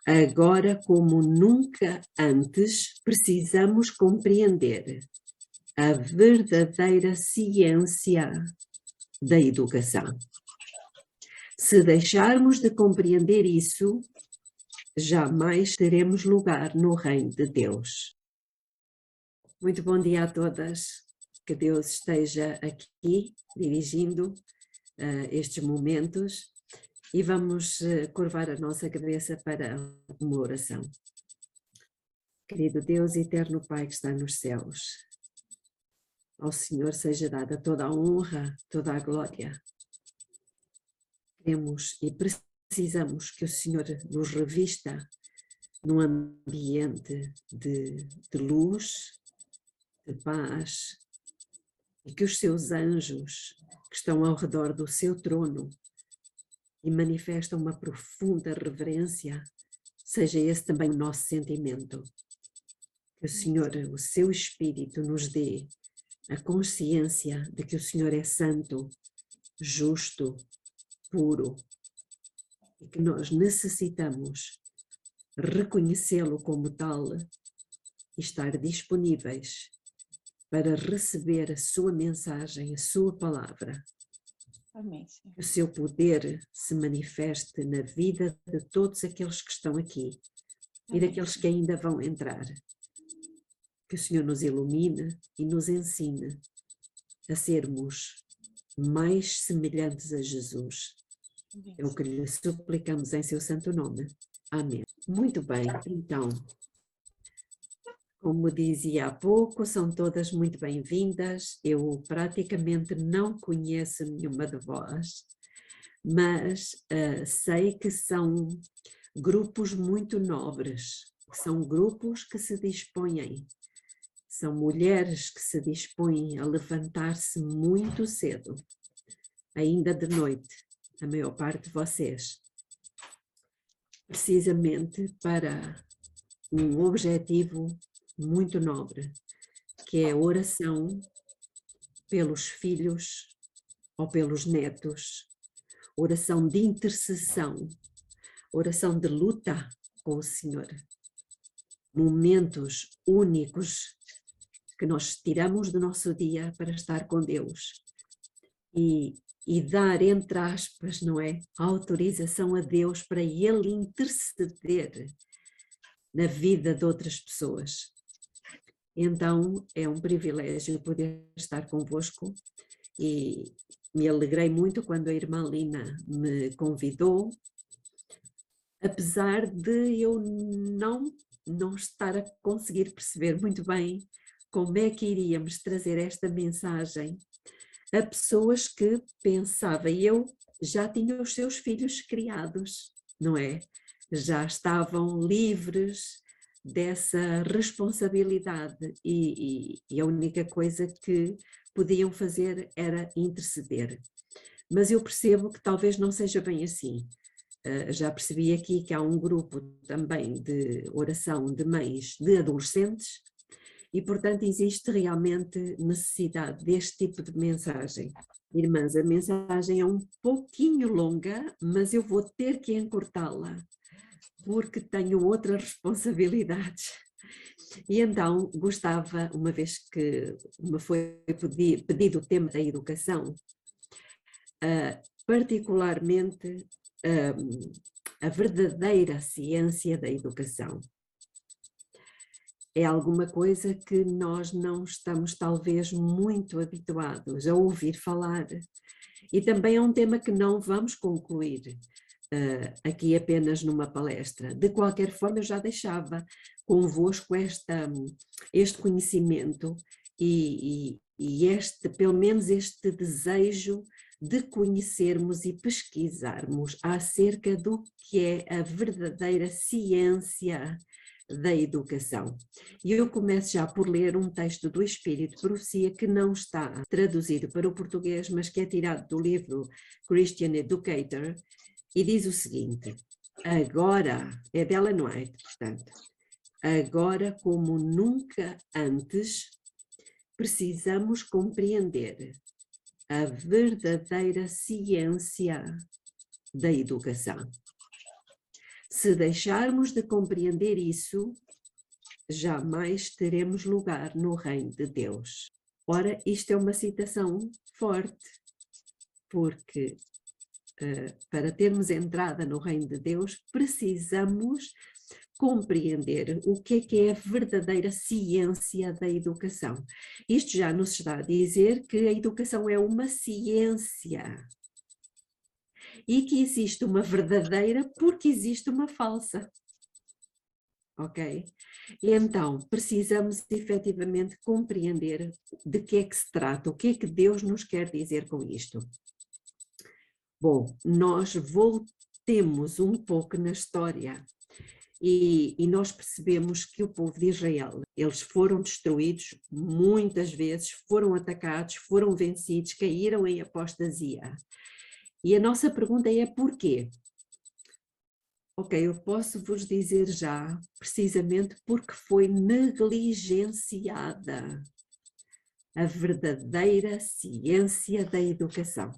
Agora, como nunca antes, precisamos compreender a verdadeira ciência da educação. Se deixarmos de compreender isso, jamais teremos lugar no reino de Deus. Muito bom dia a todas. Que Deus esteja aqui dirigindo estes momentos e vamos curvar a nossa cabeça para uma oração. Querido Deus, eterno Pai que está nos céus, ao Senhor seja dada toda a honra, toda a glória. Queremos e precisamos que o Senhor nos revista num ambiente de luz, de paz, e que os seus anjos que estão ao redor do seu trono e manifestam uma profunda reverência, seja esse também o nosso sentimento. Que o Senhor, o seu Espírito, nos dê a consciência de que o Senhor é santo, justo, puro, e que nós necessitamos reconhecê-lo como tal e estar disponíveis para receber a sua mensagem, a sua palavra. Amém, Senhor. Que o seu poder se manifeste na vida de todos aqueles que estão aqui e daqueles que ainda vão entrar. Que o Senhor nos ilumine e nos ensine a sermos mais semelhantes a Jesus. É o que lhe suplicamos em seu santo nome. Amém. Muito bem, então, como dizia há pouco, são todas muito bem-vindas. Eu praticamente não conheço nenhuma de vós, mas sei que são grupos muito nobres, são grupos que se dispõem, são mulheres que se dispõem a levantar-se muito cedo, ainda de noite, a maior parte de vocês, precisamente para um objetivo muito nobre, que é a oração pelos filhos ou pelos netos, oração de intercessão, oração de luta com o Senhor. Momentos únicos que nós tiramos do nosso dia para estar com Deus e dar, entre aspas, não é, autorização a Deus para Ele interceder na vida de outras pessoas. Então é um privilégio poder estar convosco e me alegrei muito quando a irmã Lina me convidou, apesar de eu não estar a conseguir perceber muito bem como é que iríamos trazer esta mensagem a pessoas que pensava eu já tinham os seus filhos criados, não é? Já estavam livres dessa responsabilidade e a única coisa que podiam fazer era interceder. Mas eu percebo que talvez não seja bem assim. Já percebi aqui que há um grupo também de oração de mães de adolescentes e, portanto, existe realmente necessidade deste tipo de mensagem. Irmãs, a mensagem é um pouquinho longa, mas eu vou ter que encurtá-la, porque tenho outras responsabilidades. E então gostava, uma vez que me foi pedido o tema da educação, particularmente a verdadeira ciência da educação. É alguma coisa que nós não estamos talvez muito habituados a ouvir falar e também é um tema que não vamos concluir aqui apenas numa palestra. De qualquer forma eu já deixava convosco este conhecimento e pelo menos este desejo de conhecermos e pesquisarmos acerca do que é a verdadeira ciência da educação. E eu começo já por ler um texto do Espírito de Profecia que não está traduzido para o português, mas que é tirado do livro Christian Educator, e diz o seguinte: agora, é de Ellen White, portanto, agora como nunca antes, precisamos compreender a verdadeira ciência da educação. Se deixarmos de compreender isso, jamais teremos lugar no reino de Deus. Ora, isto é uma citação forte, porque para termos entrada no reino de Deus, precisamos compreender o que é a verdadeira ciência da educação. Isto já nos está a dizer que a educação é uma ciência e que existe uma verdadeira porque existe uma falsa. Ok? E então, precisamos efetivamente compreender de que é que se trata, o que é que Deus nos quer dizer com isto. Bom, nós voltemos um pouco na história e nós percebemos que o povo de Israel, eles foram destruídos muitas vezes, foram atacados, foram vencidos, caíram em apostasia. E a nossa pergunta é porquê? Ok, eu posso vos dizer já, precisamente porque foi negligenciada a verdadeira ciência da educação.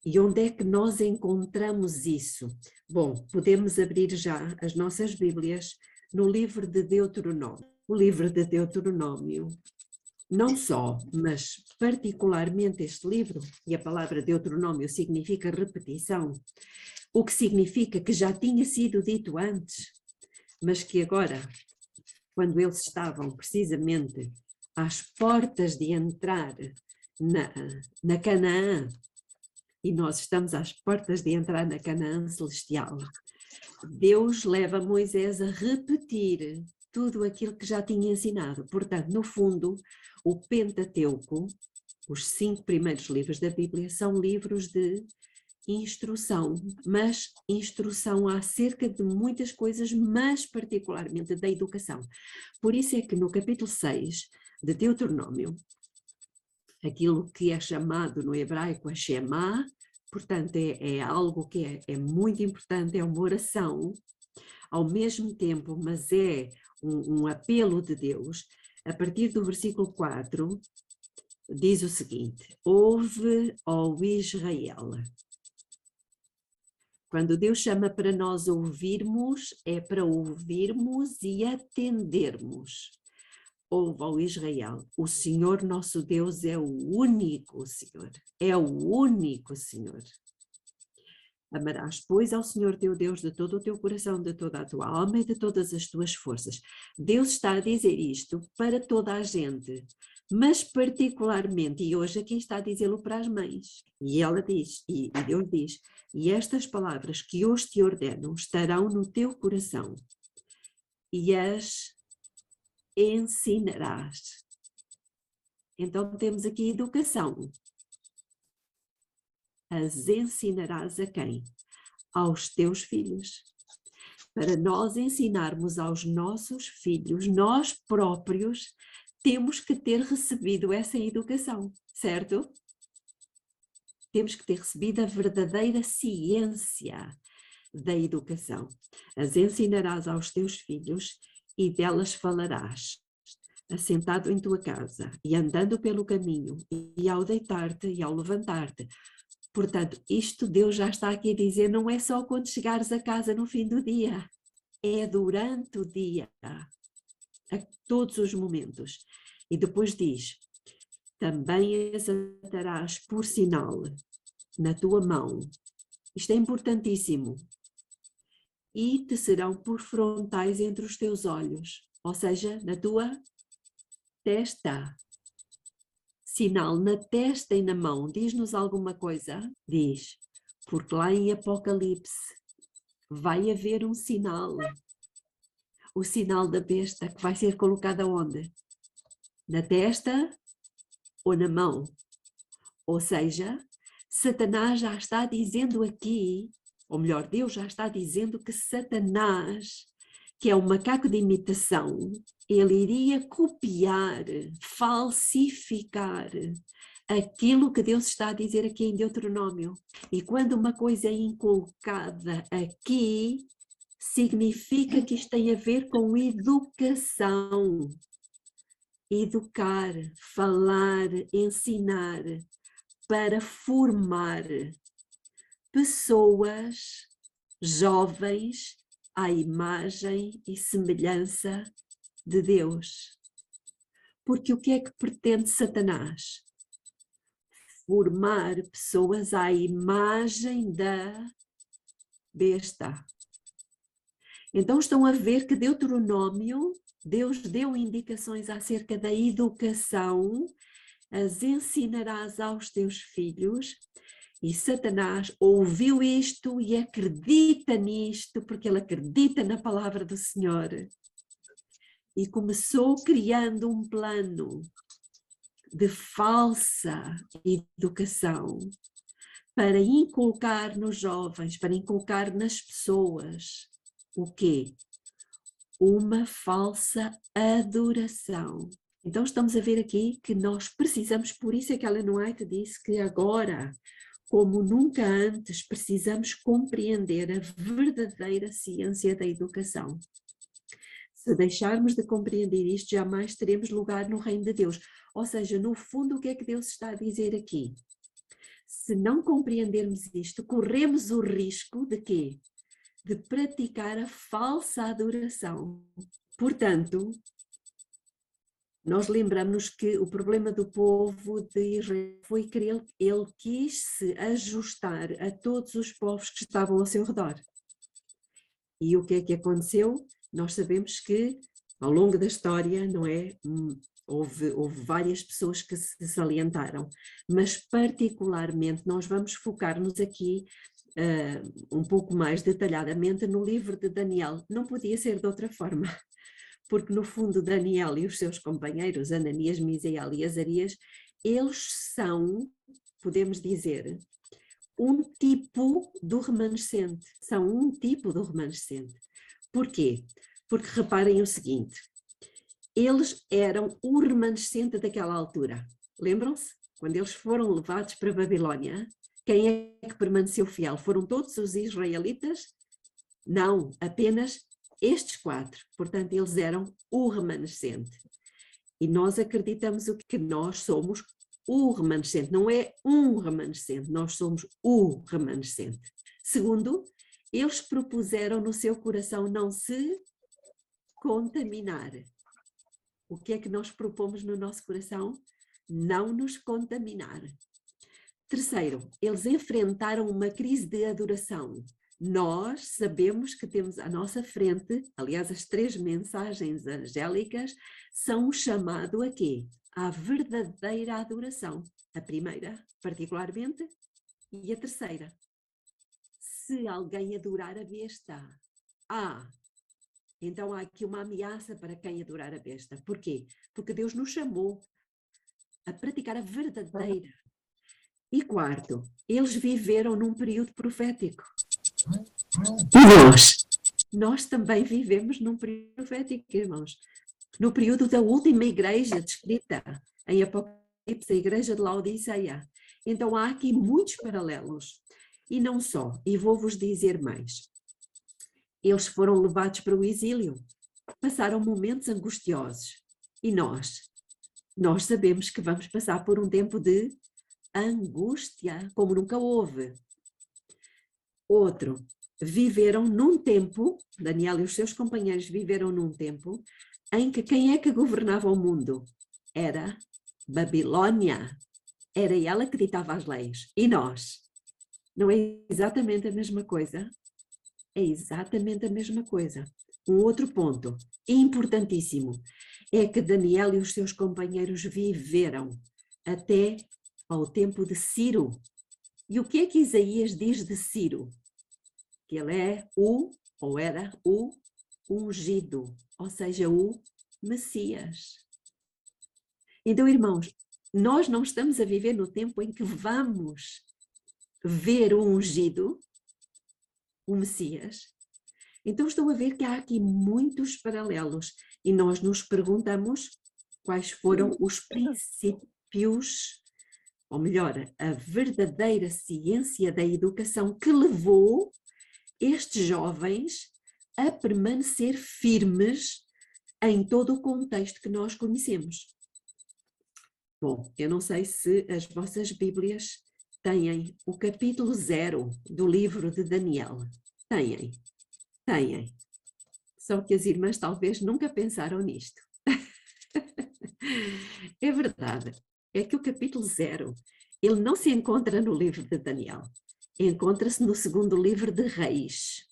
E onde é que nós encontramos isso? Bom, podemos abrir já as nossas Bíblias no livro de Deuteronômio. O livro de Deuteronômio, não só, mas particularmente este livro, e a palavra Deuteronômio significa repetição, o que significa que já tinha sido dito antes, mas que agora, quando eles estavam precisamente às portas de entrar na Canaã, e nós estamos às portas de entrar na Canaã celestial, Deus leva Moisés a repetir tudo aquilo que já tinha ensinado. Portanto, no fundo, o Pentateuco, os 5 primeiros livros da Bíblia, são livros de instrução, mas instrução acerca de muitas coisas, mas particularmente da educação. Por isso é que no capítulo 6 de Deuteronômio, aquilo que é chamado no hebraico a Shema, portanto é algo que é muito importante, é uma oração, ao mesmo tempo, mas é um apelo de Deus. A partir do versículo 4, diz o seguinte: ouve, ó Israel. Quando Deus chama para nós ouvirmos, é para ouvirmos e atendermos. Ouve, ó Israel, o Senhor nosso Deus é o único Senhor, é o único Senhor. Amarás, pois, ao Senhor teu Deus de todo o teu coração, de toda a tua alma e de todas as tuas forças. Deus está a dizer isto para toda a gente, mas particularmente, e hoje aqui está a dizê-lo para as mães, e ela diz, e Deus diz, e estas palavras que hoje te ordeno estarão no teu coração, e as ensinarás. Então temos aqui educação. As ensinarás a quem? Aos teus filhos. Para nós ensinarmos aos nossos filhos, nós próprios temos que ter recebido essa educação, certo? Temos que ter recebido a verdadeira ciência da educação. As ensinarás aos teus filhos e delas falarás, assentado em tua casa e andando pelo caminho, e ao deitar-te e ao levantar-te. Portanto, isto Deus já está aqui a dizer, não é só quando chegares a casa no fim do dia, é durante o dia, a todos os momentos. E depois diz, também as atarás por sinal na tua mão. Isto é importantíssimo. E te serão por frontais entre os teus olhos, ou seja, na tua testa. Sinal na testa e na mão, diz-nos alguma coisa? Diz, porque lá em Apocalipse vai haver um sinal, o sinal da besta, que vai ser colocado aonde? Na testa ou na mão? Ou seja, Satanás já está dizendo aqui, ou melhor, Deus já está dizendo que Satanás, que é um macaco de imitação, ele iria copiar, falsificar aquilo que Deus está a dizer aqui em Deuteronômio. E quando uma coisa é inculcada aqui, significa que isto tem a ver com educação. Educar, falar, ensinar, para formar pessoas jovens, à imagem e semelhança de Deus. Porque o que é que pretende Satanás? Formar pessoas à imagem da besta. Então estão a ver que Deuteronômio, Deus deu indicações acerca da educação, as ensinarás aos teus filhos, e Satanás ouviu isto e acredita nisto, porque ele acredita na palavra do Senhor. E começou criando um plano de falsa educação para inculcar nos jovens, para inculcar nas pessoas, o quê? Uma falsa adoração. Então estamos a ver aqui que nós precisamos, por isso é que Ellen White disse que agora, como nunca antes, precisamos compreender a verdadeira ciência da educação. Se deixarmos de compreender isto, jamais teremos lugar no reino de Deus. Ou seja, no fundo, o que é que Deus está a dizer aqui? Se não compreendermos isto, corremos o risco de quê? De praticar a falsa adoração. Portanto, nós lembramos que o problema do povo de Israel foi que ele quis se ajustar a todos os povos que estavam ao seu redor. E o que é que aconteceu? Nós sabemos que ao longo da história, não é? Houve várias pessoas que se salientaram, mas particularmente nós vamos focar-nos aqui um pouco mais detalhadamente no livro de Daniel. Não podia ser de outra forma, porque no fundo Daniel e os seus companheiros, Ananias, Misael e Azarias, eles são, podemos dizer, um tipo do remanescente. São um tipo do remanescente. Porquê? Porque reparem o seguinte, eles eram o remanescente daquela altura. Lembram-se? Quando eles foram levados para a Babilónia, quem é que permaneceu fiel? Foram todos os israelitas? Não, apenas estes 4. Portanto, eles eram o remanescente. E nós acreditamos que nós somos o remanescente. Não é um remanescente, nós somos o remanescente. Segundo, eles propuseram no seu coração não se contaminar. O que é que nós propomos no nosso coração? Não nos contaminar. Terceiro, eles enfrentaram uma crise de adoração. Nós sabemos que temos à nossa frente, aliás, as 3 mensagens angélicas são um chamado a quê? À verdadeira adoração. A primeira, particularmente, e a terceira. Se alguém adorar a besta, então há aqui uma ameaça para quem adorar a besta. Porquê? Porque Deus nos chamou a praticar a verdadeira. E quarto, eles viveram num período profético. E nós também vivemos num período profético, irmãos. No período da última igreja descrita em Apocalipse, a igreja de Laodiceia. Então há aqui muitos paralelos. E não só, e vou-vos dizer mais. Eles foram levados para o exílio, passaram momentos angustiosos. E nós sabemos que vamos passar por um tempo de angústia, como nunca houve. Outro, viveram num tempo, Daniel e os seus companheiros viveram num tempo, em que quem é que governava o mundo? Era Babilónia. Era ela que ditava as leis. E nós? Não é exatamente a mesma coisa? É exatamente a mesma coisa. Um outro ponto, importantíssimo, é que Daniel e os seus companheiros viveram até ao tempo de Ciro. E o que é que Isaías diz de Ciro? Que ele é ou era o ungido, ou seja, o Messias. Então, irmãos, nós não estamos a viver no tempo em que vamos ver o ungido, o Messias. Então estão a ver que há aqui muitos paralelos e nós nos perguntamos quais foram os princípios, ou melhor, a verdadeira ciência da educação que levou estes jovens a permanecer firmes em todo o contexto que nós conhecemos. Bom, eu não sei se as vossas Bíblias têm o capítulo 0 do livro de Daniel. Têm. Só que as irmãs talvez nunca pensaram nisto. É verdade, é que o capítulo 0, ele não se encontra no livro de Daniel, encontra-se no segundo livro de Reis,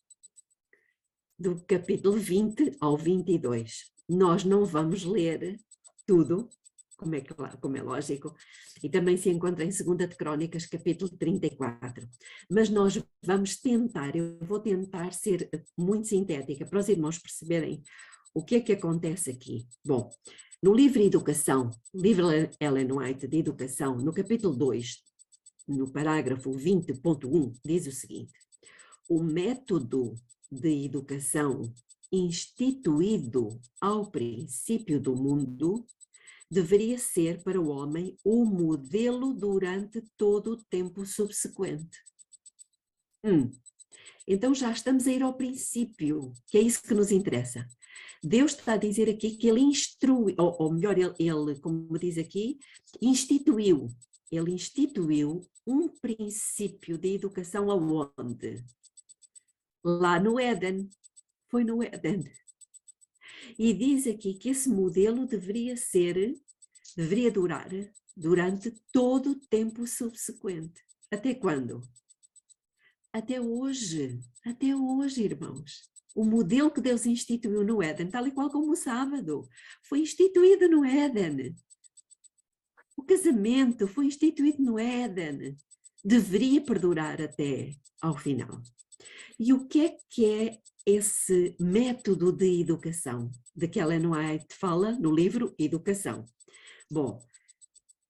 do capítulo 20 ao 22. Nós não vamos ler tudo, como é lógico, e também se encontra em 2ª de Crónicas, capítulo 34. Mas nós vamos tentar, eu vou tentar ser muito sintética para os irmãos perceberem o que é que acontece aqui. Bom, no livro Educação, livro Ellen White de Educação, no capítulo 2, no parágrafo 20.1, diz o seguinte: o método de educação instituído ao princípio do mundo deveria ser para o homem o modelo durante todo o tempo subsequente. Então já estamos a ir ao princípio, que é isso que nos interessa. Deus está a dizer aqui que ele instrui, ou melhor, ele, como diz aqui, instituiu. Ele instituiu um princípio de educação aonde? Lá no Éden. Foi no Éden. E diz aqui que esse modelo deveria durar durante todo o tempo subsequente. Até quando? Até hoje, irmãos. O modelo que Deus instituiu no Éden, tal e qual como o sábado, foi instituído no Éden. O casamento foi instituído no Éden. Deveria perdurar até ao final. E o que é esse método de educação de que Ellen White fala no livro Educação? Bom,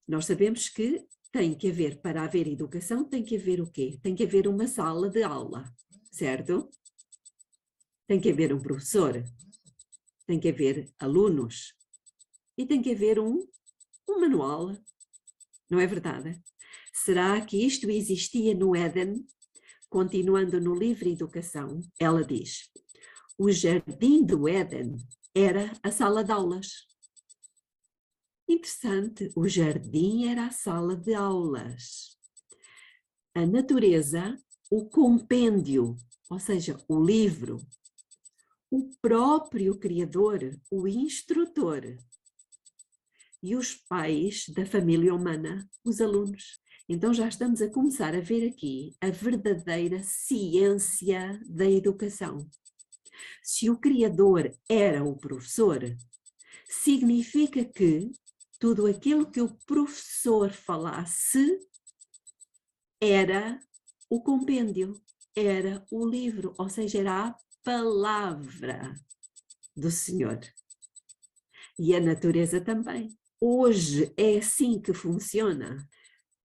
nós sabemos que tem que haver, para haver educação, tem que haver o quê? Tem que haver uma sala de aula, certo? Tem que haver um professor, tem que haver alunos e tem que haver um manual, não é verdade? Será que isto existia no Éden? Continuando no livro Educação, ela diz: o jardim do Éden era a sala de aulas. Interessante, o jardim era a sala de aulas. A natureza, o compêndio, ou seja, o livro, o próprio criador, o instrutor, e os pais da família humana, os alunos. Então já estamos a começar a ver aqui a verdadeira ciência da educação. Se o criador era o professor, significa que tudo aquilo que o professor falasse era o compêndio, era o livro, ou seja, era a palavra do Senhor. E a natureza também. Hoje é assim que funciona?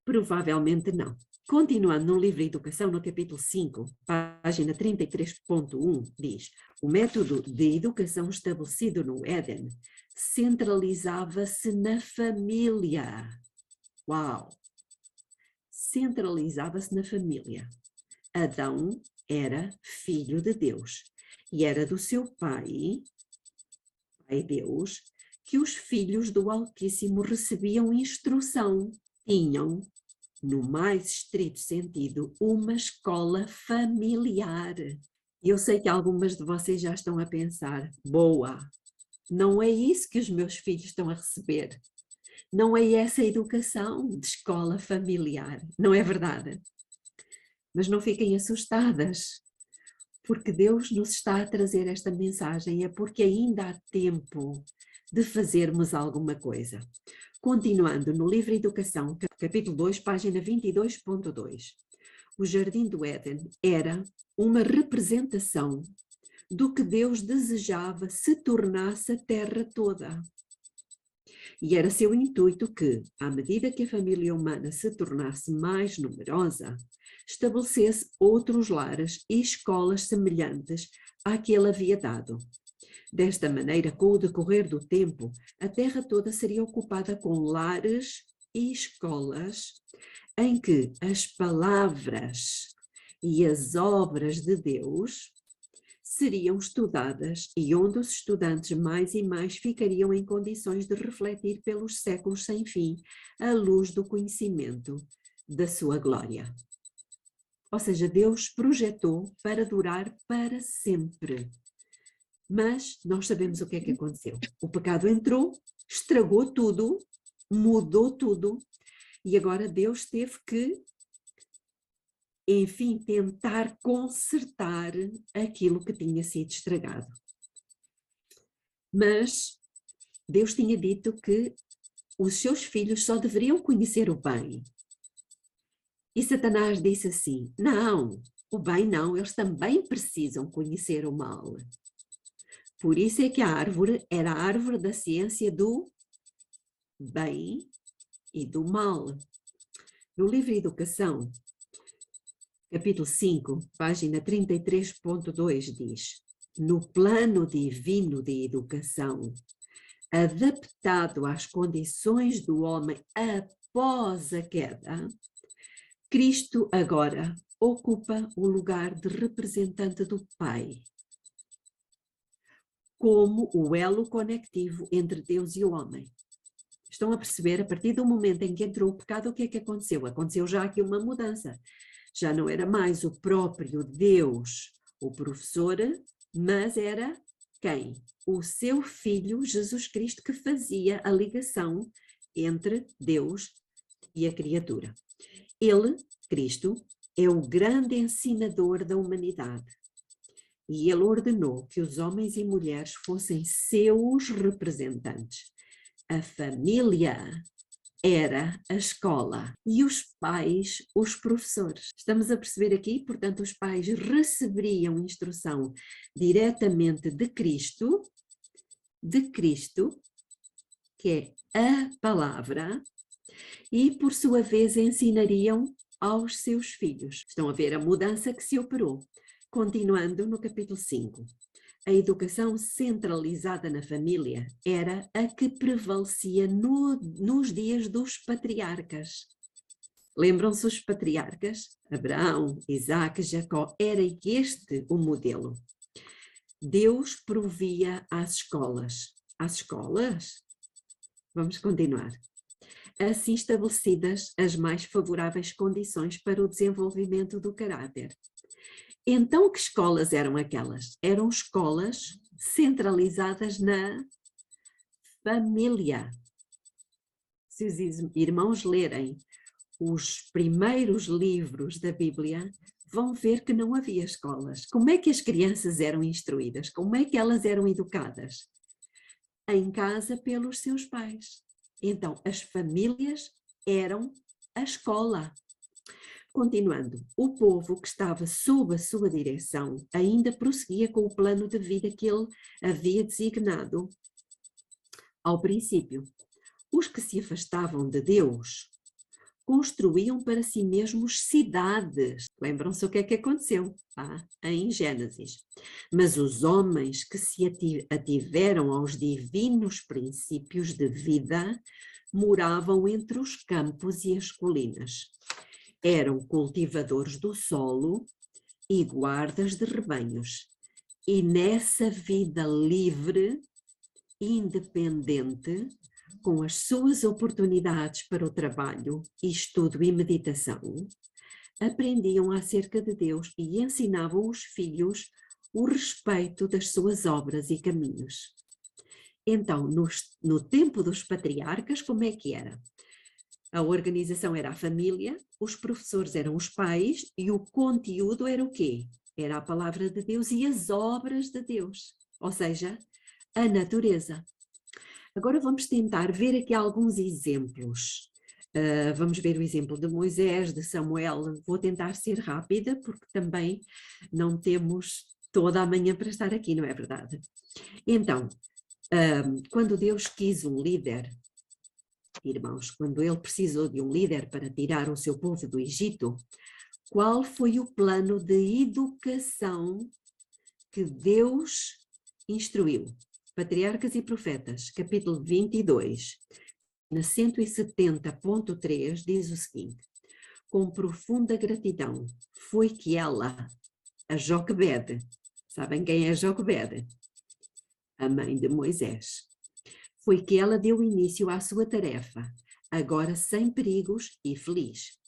Provavelmente não. Continuando no livro Educação, no capítulo 5, página 33.1, diz: o método de educação estabelecido no Éden centralizava-se na família. Uau! Centralizava-se na família. Adão era filho de Deus e era do seu pai Deus, que os filhos do Altíssimo recebiam instrução, tinham, no mais estrito sentido, uma escola familiar. E eu sei que algumas de vocês já estão a pensar: boa, não é isso que os meus filhos estão a receber. Não é essa a educação de escola familiar, não é verdade? Mas não fiquem assustadas, porque Deus nos está a trazer esta mensagem, é porque ainda há tempo de fazermos alguma coisa. Continuando no livro Educação, capítulo 2, página 22.2. O Jardim do Éden era uma representação do que Deus desejava se tornasse a terra toda. E era seu intuito que, à medida que a família humana se tornasse mais numerosa, estabelecesse outros lares e escolas semelhantes à que ele havia dado. Desta maneira, com o decorrer do tempo, a terra toda seria ocupada com lares e escolas em que as palavras e as obras de Deus seriam estudadas e onde os estudantes mais e mais ficariam em condições de refletir pelos séculos sem fim a luz do conhecimento da sua glória. Ou seja, Deus projetou para durar para sempre. Mas nós sabemos o que é que aconteceu. O pecado entrou, estragou tudo, mudou tudo, e agora Deus teve que, enfim, tentar consertar aquilo que tinha sido estragado. Mas Deus tinha dito que os seus filhos só deveriam conhecer o bem. E Satanás disse assim: não, o bem não, eles também precisam conhecer o mal. Por isso é que a árvore era a árvore da ciência do bem e do mal. No livro Educação, capítulo 5, página 33.2 diz: no plano divino de educação, adaptado às condições do homem após a queda, Cristo agora ocupa o lugar de representante do Pai, como o elo conectivo entre Deus e o homem. Estão a perceber? A partir do momento em que entrou o pecado, o que é que aconteceu? Aconteceu já aqui uma mudança. Já não era mais o próprio Deus, o professor, mas era quem? O seu Filho, Jesus Cristo, que fazia a ligação entre Deus e a criatura. Ele, Cristo, é o grande ensinador da humanidade. E ele ordenou que os homens e mulheres fossem seus representantes. A família era a escola e os pais, os professores. Estamos a perceber aqui, portanto, os pais receberiam instrução diretamente de Cristo, que é a palavra, e por sua vez ensinariam aos seus filhos. Estão a ver a mudança que se operou. Continuando no capítulo 5. A educação centralizada na família era a que prevalecia nos dias dos patriarcas. Lembram-se os patriarcas? Abraão, Isaac, Jacó, era este o modelo. Deus provia às escolas. Às escolas? Vamos continuar. Assim estabelecidas as mais favoráveis condições para o desenvolvimento do caráter. Então, que escolas eram aquelas? Eram escolas centralizadas na família. Se os irmãos lerem os primeiros livros da Bíblia, vão ver que não havia escolas. Como é que as crianças eram instruídas? Como é que elas eram educadas? Em casa pelos seus pais. Então, as famílias eram a escola. Continuando, o povo que estava sob a sua direção ainda prosseguia com o plano de vida que ele havia designado ao princípio. Os que se afastavam de Deus construíam para si mesmos cidades. Lembram-se o que é que aconteceu em Gênesis. Mas os homens que se ativeram aos divinos princípios de vida moravam entre os campos e as colinas. Eram cultivadores do solo e guardas de rebanhos. E nessa vida livre, independente, com as suas oportunidades para o trabalho, estudo e meditação, aprendiam acerca de Deus e ensinavam os filhos o respeito das suas obras e caminhos. Então, no tempo dos patriarcas, como é que era? A organização era a família, os professores eram os pais e o conteúdo era o quê? Era a palavra de Deus e as obras de Deus, ou seja, a natureza. Agora vamos tentar ver aqui alguns exemplos. Vamos ver o exemplo de Moisés, de Samuel. Vou tentar ser rápida porque também não temos toda a manhã para estar aqui, não é verdade? Então, quando Deus quis um líder, irmãos, quando ele precisou de um líder para tirar o seu povo do Egito, qual foi o plano de educação que Deus instruiu? Patriarcas e Profetas, capítulo 22, na 170.3, diz o seguinte: com profunda gratidão foi que ela, a Joquebede, sabem quem é Joquebede? A mãe de Moisés. Foi que ela deu início à sua tarefa, agora sem perigos e feliz.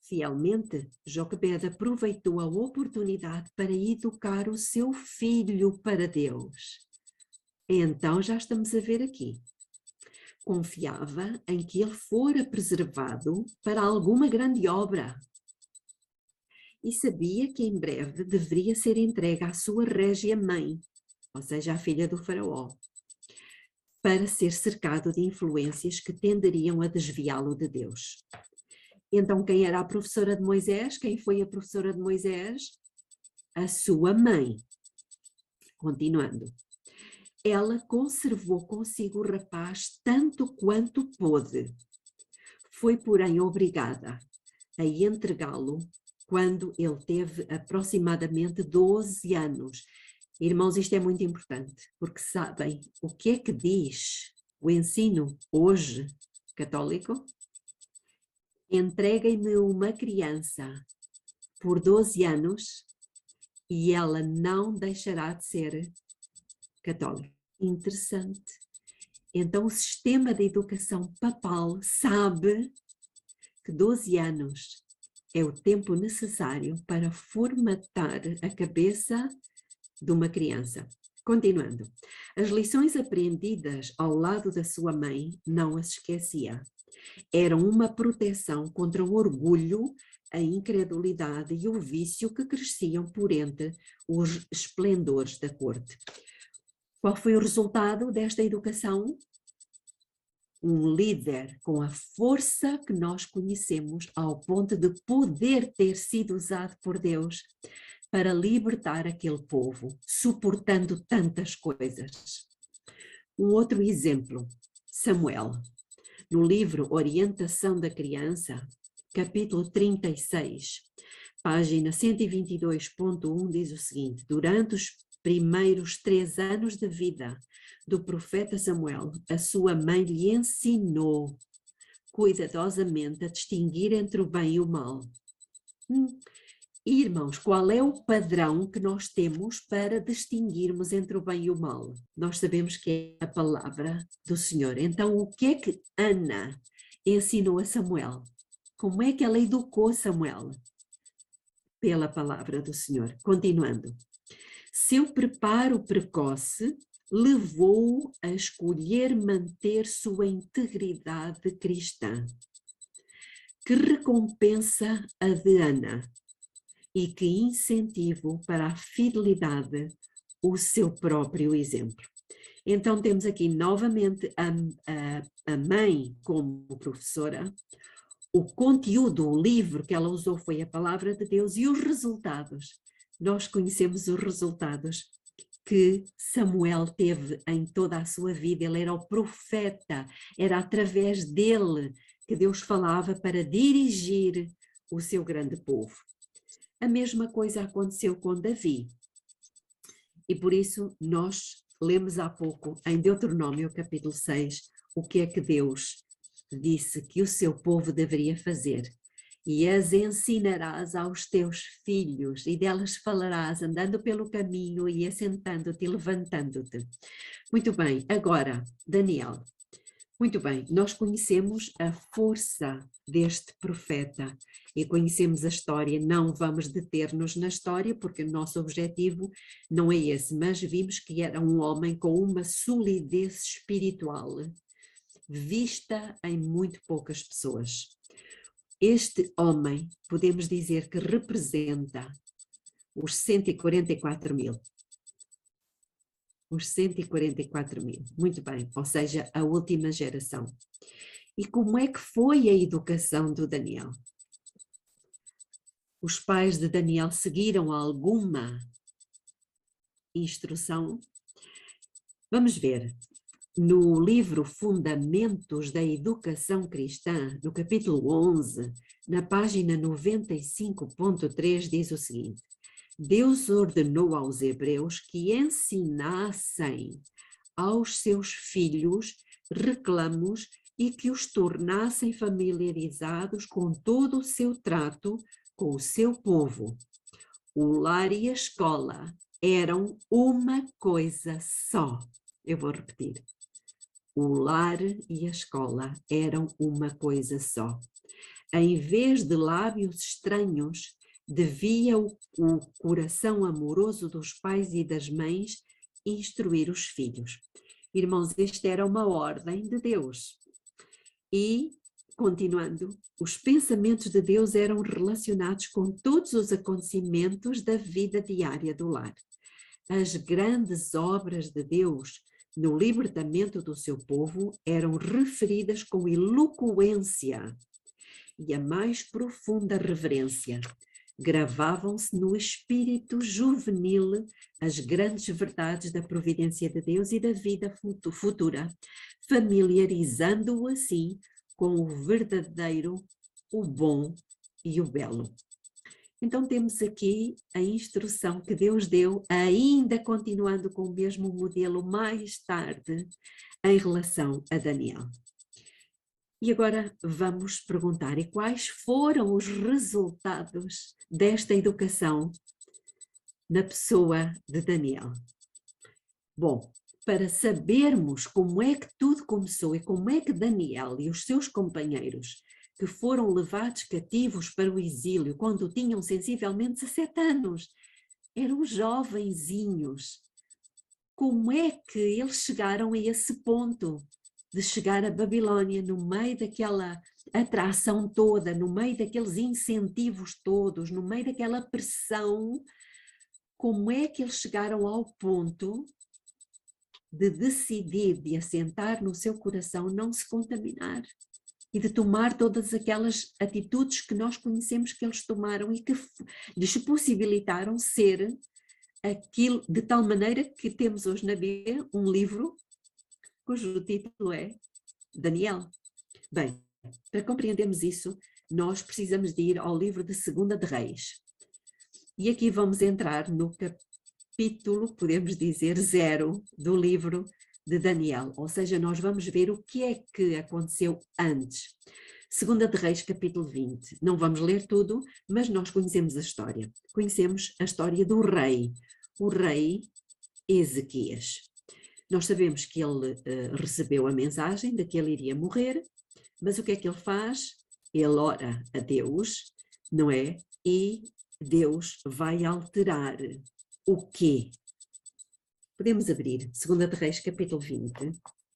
Fielmente, Joquebed aproveitou a oportunidade para educar o seu filho para Deus. Então já estamos a ver aqui. Confiava em que ele fora preservado para alguma grande obra. E sabia que em breve deveria ser entregue à sua régia mãe, ou seja, à filha do faraó, para ser cercado de influências que tenderiam a desviá-lo de Deus. Então, quem era a professora de Moisés? Quem foi a professora de Moisés? A sua mãe. Continuando. Ela conservou consigo o rapaz tanto quanto pôde. Foi, porém, obrigada a entregá-lo quando ele teve aproximadamente 12 anos. Irmãos, isto é muito importante, porque sabem o que é que diz o ensino hoje católico? Entreguem-me uma criança por 12 anos e ela não deixará de ser católica. Interessante. Então o sistema de educação papal sabe que 12 anos é o tempo necessário para formatar a cabeça de uma criança. Continuando. As lições aprendidas ao lado da sua mãe não as esquecia. Eram uma proteção contra o orgulho, a incredulidade e o vício que cresciam por entre os esplendores da corte. Qual foi o resultado desta educação? Um líder com a força que nós conhecemos ao ponto de poder ter sido usado por Deus para libertar aquele povo, suportando tantas coisas. Um outro exemplo, Samuel. No livro Orientação da Criança, capítulo 36, página 122.1, diz o seguinte: durante os primeiros 3 anos de vida do profeta Samuel, a sua mãe lhe ensinou cuidadosamente a distinguir entre o bem e o mal. Irmãos, qual é o padrão que nós temos para distinguirmos entre o bem e o mal? Nós sabemos que é a palavra do Senhor. Então, o que é que Ana ensinou a Samuel? Como é que ela educou Samuel? Pela palavra do Senhor. Continuando. Seu preparo precoce levou-o a escolher manter sua integridade cristã. Que recompensa a de Ana e que incentivo para a fidelidade o seu próprio exemplo. Então temos aqui novamente a mãe como professora, o conteúdo, o livro que ela usou foi a palavra de Deus e os resultados. Nós conhecemos os resultados que Samuel teve em toda a sua vida. Ele era o profeta, era através dele que Deus falava para dirigir o seu grande povo. A mesma coisa aconteceu com Davi. E por isso nós lemos há pouco em Deuteronômio capítulo 6 o que é que Deus disse que o seu povo deveria fazer. E as ensinarás aos teus filhos, e delas falarás andando pelo caminho e assentando-te e levantando-te. Muito bem, agora, Daniel. Muito bem, nós conhecemos a força deste profeta e conhecemos a história, não vamos deter-nos na história porque o nosso objetivo não é esse, mas vimos que era um homem com uma solidez espiritual vista em muito poucas pessoas. Este homem, podemos dizer que representa os 144 mil. Os 144 mil, muito bem, ou seja, a última geração. E como é que foi a educação do Daniel? Os pais de Daniel seguiram alguma instrução? Vamos ver. No livro Fundamentos da Educação Cristã, no capítulo 11, na página 95.3, diz o seguinte: Deus ordenou aos hebreus que ensinassem aos seus filhos reclamos e que os tornassem familiarizados com todo o seu trato com o seu povo. O lar e a escola eram uma coisa só. Eu vou repetir. O lar e a escola eram uma coisa só. Em vez de lábios estranhos, devia o coração amoroso dos pais e das mães instruir os filhos. Irmãos, esta era uma ordem de Deus. E, continuando, os pensamentos de Deus eram relacionados com todos os acontecimentos da vida diária do lar. As grandes obras de Deus no libertamento do seu povo eram referidas com eloquência e a mais profunda reverência. Gravavam-se no espírito juvenil as grandes verdades da providência de Deus e da vida futura, familiarizando-o assim com o verdadeiro, o bom e o belo. Então temos aqui a instrução que Deus deu, ainda continuando com o mesmo modelo mais tarde, em relação a Daniel. E agora vamos perguntar, e quais foram os resultados desta educação na pessoa de Daniel? Bom, para sabermos como é que tudo começou e como é que Daniel e os seus companheiros, que foram levados cativos para o exílio quando tinham sensivelmente 17 anos, eram jovenzinhos, como é que eles chegaram a esse ponto de chegar a Babilônia, no meio daquela atração toda, no meio daqueles incentivos todos, no meio daquela pressão, como é que eles chegaram ao ponto de decidir, de assentar no seu coração não se contaminar e de tomar todas aquelas atitudes que nós conhecemos que eles tomaram e que lhes possibilitaram ser aquilo, de tal maneira que temos hoje na Bíblia um livro cujo título é Daniel. Bem, para compreendermos isso, nós precisamos de ir ao livro de 2 de Reis. E aqui vamos entrar no capítulo, podemos dizer, 0 do livro de Daniel. Ou seja, nós vamos ver o que é que aconteceu antes. 2 de Reis, capítulo 20. Não vamos ler tudo, mas nós conhecemos a história. Conhecemos a história do rei, o rei Ezequias. Nós sabemos que ele recebeu a mensagem de que ele iria morrer, mas o que é que ele faz? Ele ora a Deus, não é? E Deus vai alterar o quê? Podemos abrir 2 de Reis, capítulo 20.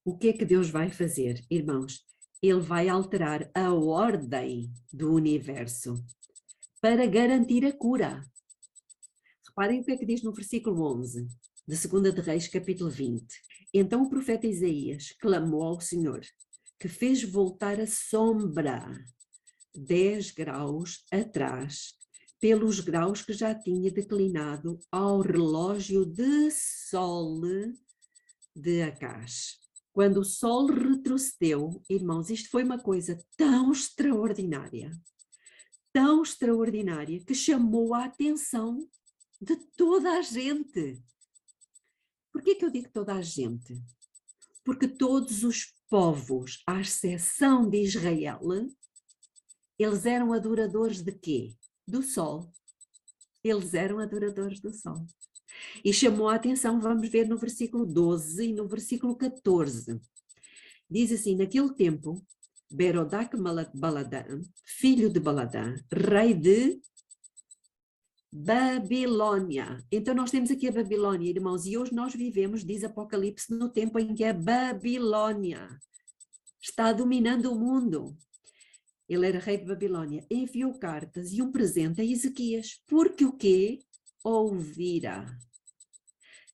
O que é que Deus vai fazer, irmãos? Ele vai alterar a ordem do universo para garantir a cura. Reparem o que é que diz no versículo 11 de 2 de Reis, capítulo 20. Então o profeta Isaías clamou ao Senhor, que fez voltar a sombra 10 graus atrás, pelos graus que já tinha declinado ao relógio de sol de Acás. Quando o sol retrocedeu, irmãos, isto foi uma coisa tão extraordinária, que chamou a atenção de toda a gente. Por que eu digo toda a gente? Porque todos os povos, à exceção de Israel, eles eram adoradores de quê? Do sol. Eles eram adoradores do sol. E chamou a atenção, vamos ver no versículo 12 e no versículo 14. Diz assim, naquele tempo, Berodac-Baladã, filho de Baladã, rei de Babilônia. Então nós temos aqui a Babilônia, irmãos, e hoje nós vivemos, diz Apocalipse, no tempo em que a Babilônia está dominando o mundo. Ele era rei de Babilônia, enviou cartas e um presente a Ezequias, porque o quê? Ouvira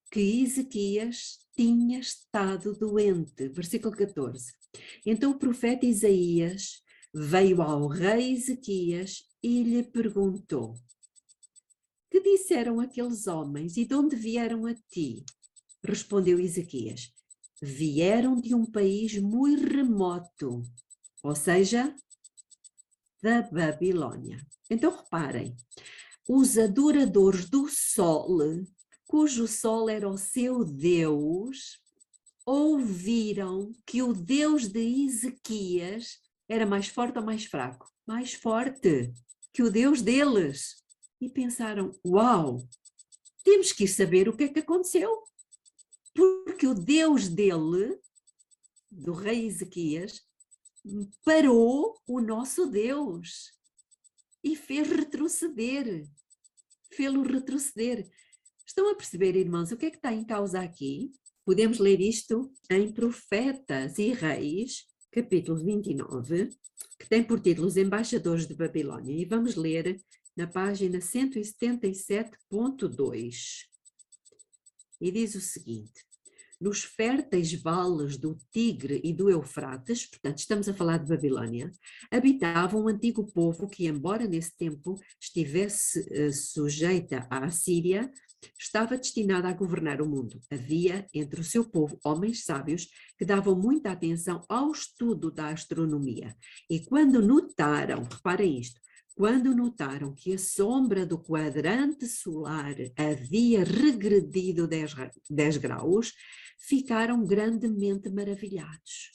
que Ezequias tinha estado doente. Versículo 14. Então o profeta Isaías veio ao rei Ezequias e lhe perguntou: que disseram aqueles homens e de onde vieram a ti? Respondeu Ezequias: vieram de um país muito remoto, ou seja, da Babilônia. Então reparem, os adoradores do sol, cujo sol era o seu Deus, ouviram que o Deus de Ezequias era mais forte ou mais fraco? Mais forte que o Deus deles. E pensaram, uau, temos que ir saber o que é que aconteceu. Porque o Deus dele, do rei Ezequias, parou o nosso Deus e fez retroceder, fê-lo retroceder. Estão a perceber, irmãos, o que é que está em causa aqui? Podemos ler isto em Profetas e Reis, capítulo 29, que tem por título Os Embaixadores de Babilônia, e vamos ler na página 177.2. E diz o seguinte: nos férteis vales do Tigre e do Eufrates, portanto estamos a falar de Babilônia, habitava um antigo povo que, embora nesse tempo estivesse sujeita à Assíria, estava destinada a governar o mundo. Havia entre o seu povo homens sábios que davam muita atenção ao estudo da astronomia. E quando notaram, reparem isto, quando notaram que a sombra do quadrante solar havia regredido 10 graus, ficaram grandemente maravilhados.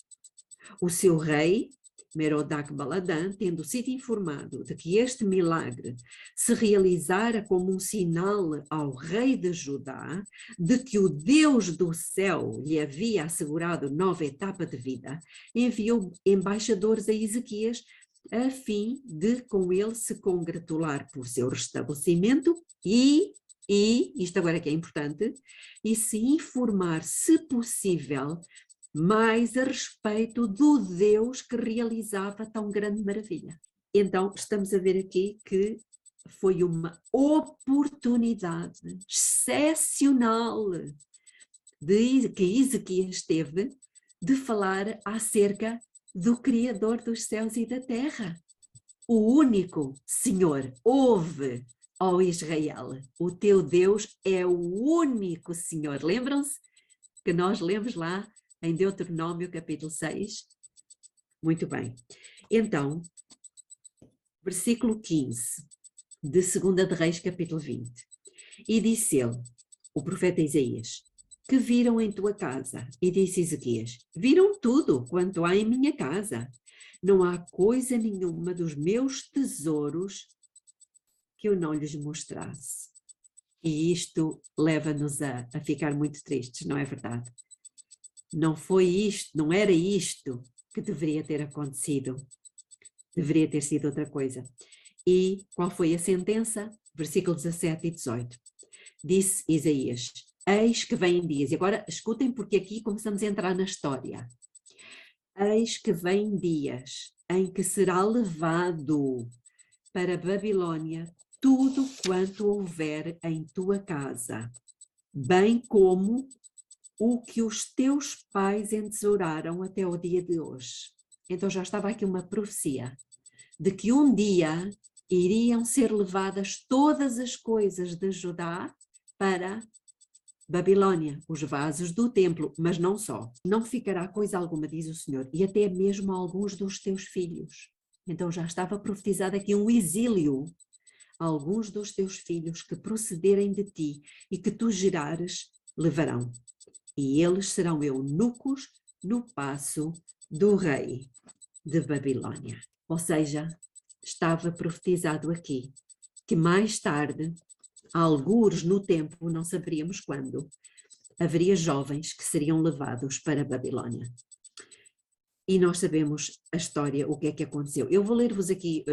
O seu rei, Merodach-Baladã, tendo sido informado de que este milagre se realizara como um sinal ao rei de Judá, de que o Deus do céu lhe havia assegurado nova etapa de vida, enviou embaixadores a Ezequias a fim de com ele se congratular por seu restabelecimento e isto agora que é importante, e se informar, se possível, mais a respeito do Deus que realizava tão grande maravilha. Então, estamos a ver aqui que foi uma oportunidade excepcional que Ezequias teve de falar acerca do Criador dos céus e da terra. O único Senhor. Ouve, ó Israel, o teu Deus é o único Senhor. Lembram-se que nós lemos lá em Deuteronômio capítulo 6? Muito bem. Então, versículo 15 de 2 de Reis capítulo 20. E disse ele, o profeta Isaías, que viram em tua casa? E disse Ezequias, viram tudo quanto há em minha casa. Não há coisa nenhuma dos meus tesouros que eu não lhes mostrasse. E isto leva-nos a ficar muito tristes, não é verdade? Não foi isto, não era isto que deveria ter acontecido. Deveria ter sido outra coisa. E qual foi a sentença? Versículos 17 e 18. Disse Isaías, eis que vem dias. E agora escutem, porque aqui começamos a entrar na história. Eis que vem dias em que será levado para Babilônia tudo quanto houver em tua casa, bem como o que os teus pais entesouraram até o dia de hoje. Então já estava aqui uma profecia de que um dia iriam ser levadas todas as coisas de Judá para Babilônia, os vasos do templo, mas não só. Não ficará coisa alguma, diz o Senhor, e até mesmo alguns dos teus filhos. Então já estava profetizado aqui um exílio. Alguns dos teus filhos que procederem de ti e que tu gerares, levarão. E eles serão eunucos no paço do rei de Babilônia. Ou seja, estava profetizado aqui que mais tarde, algures no tempo, não saberíamos quando, haveria jovens que seriam levados para Babilônia. E nós sabemos a história, o que é que aconteceu. Eu vou ler-vos aqui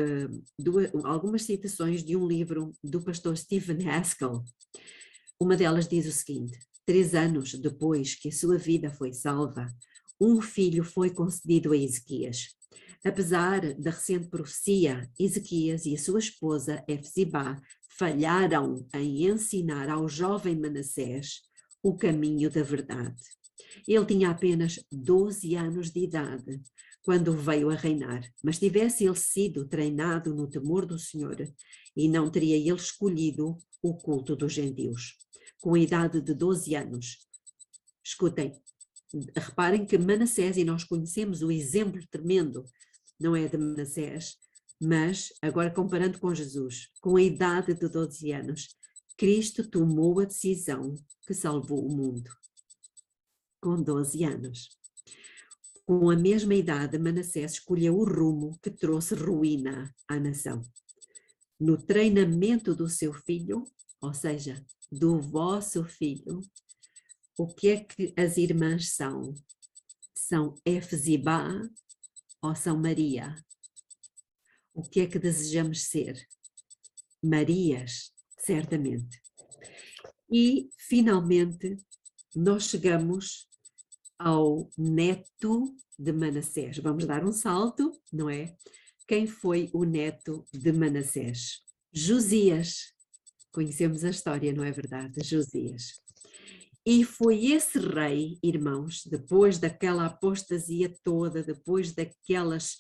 algumas citações de um livro do pastor Stephen Haskell. Uma delas diz o seguinte: 3 anos depois que a sua vida foi salva, um filho foi concedido a Ezequias. Apesar da recente profecia, Ezequias e a sua esposa Efzibá falharam em ensinar ao jovem Manassés o caminho da verdade. Ele tinha apenas 12 anos de idade quando veio a reinar, mas tivesse ele sido treinado no temor do Senhor, e não teria ele escolhido o culto dos gentios. Com a idade de 12 anos, escutem, reparem que Manassés, e nós conhecemos o exemplo tremendo, não é de Manassés, mas agora comparando com Jesus, com a idade de 12 anos, Cristo tomou a decisão que salvou o mundo. Com 12 anos. Com a mesma idade, Manassés escolheu o rumo que trouxe ruína à nação. No treinamento do seu filho, ou seja, do vosso filho, o que é que as irmãs são? São Efzibá ou São Maria? O que é que desejamos ser? Marias, certamente. E, finalmente, nós chegamos ao neto de Manassés. Vamos dar um salto, não é? Quem foi o neto de Manassés? Josias. Conhecemos a história, não é verdade? Josias. E foi esse rei, irmãos, depois daquela apostasia toda, depois daquelas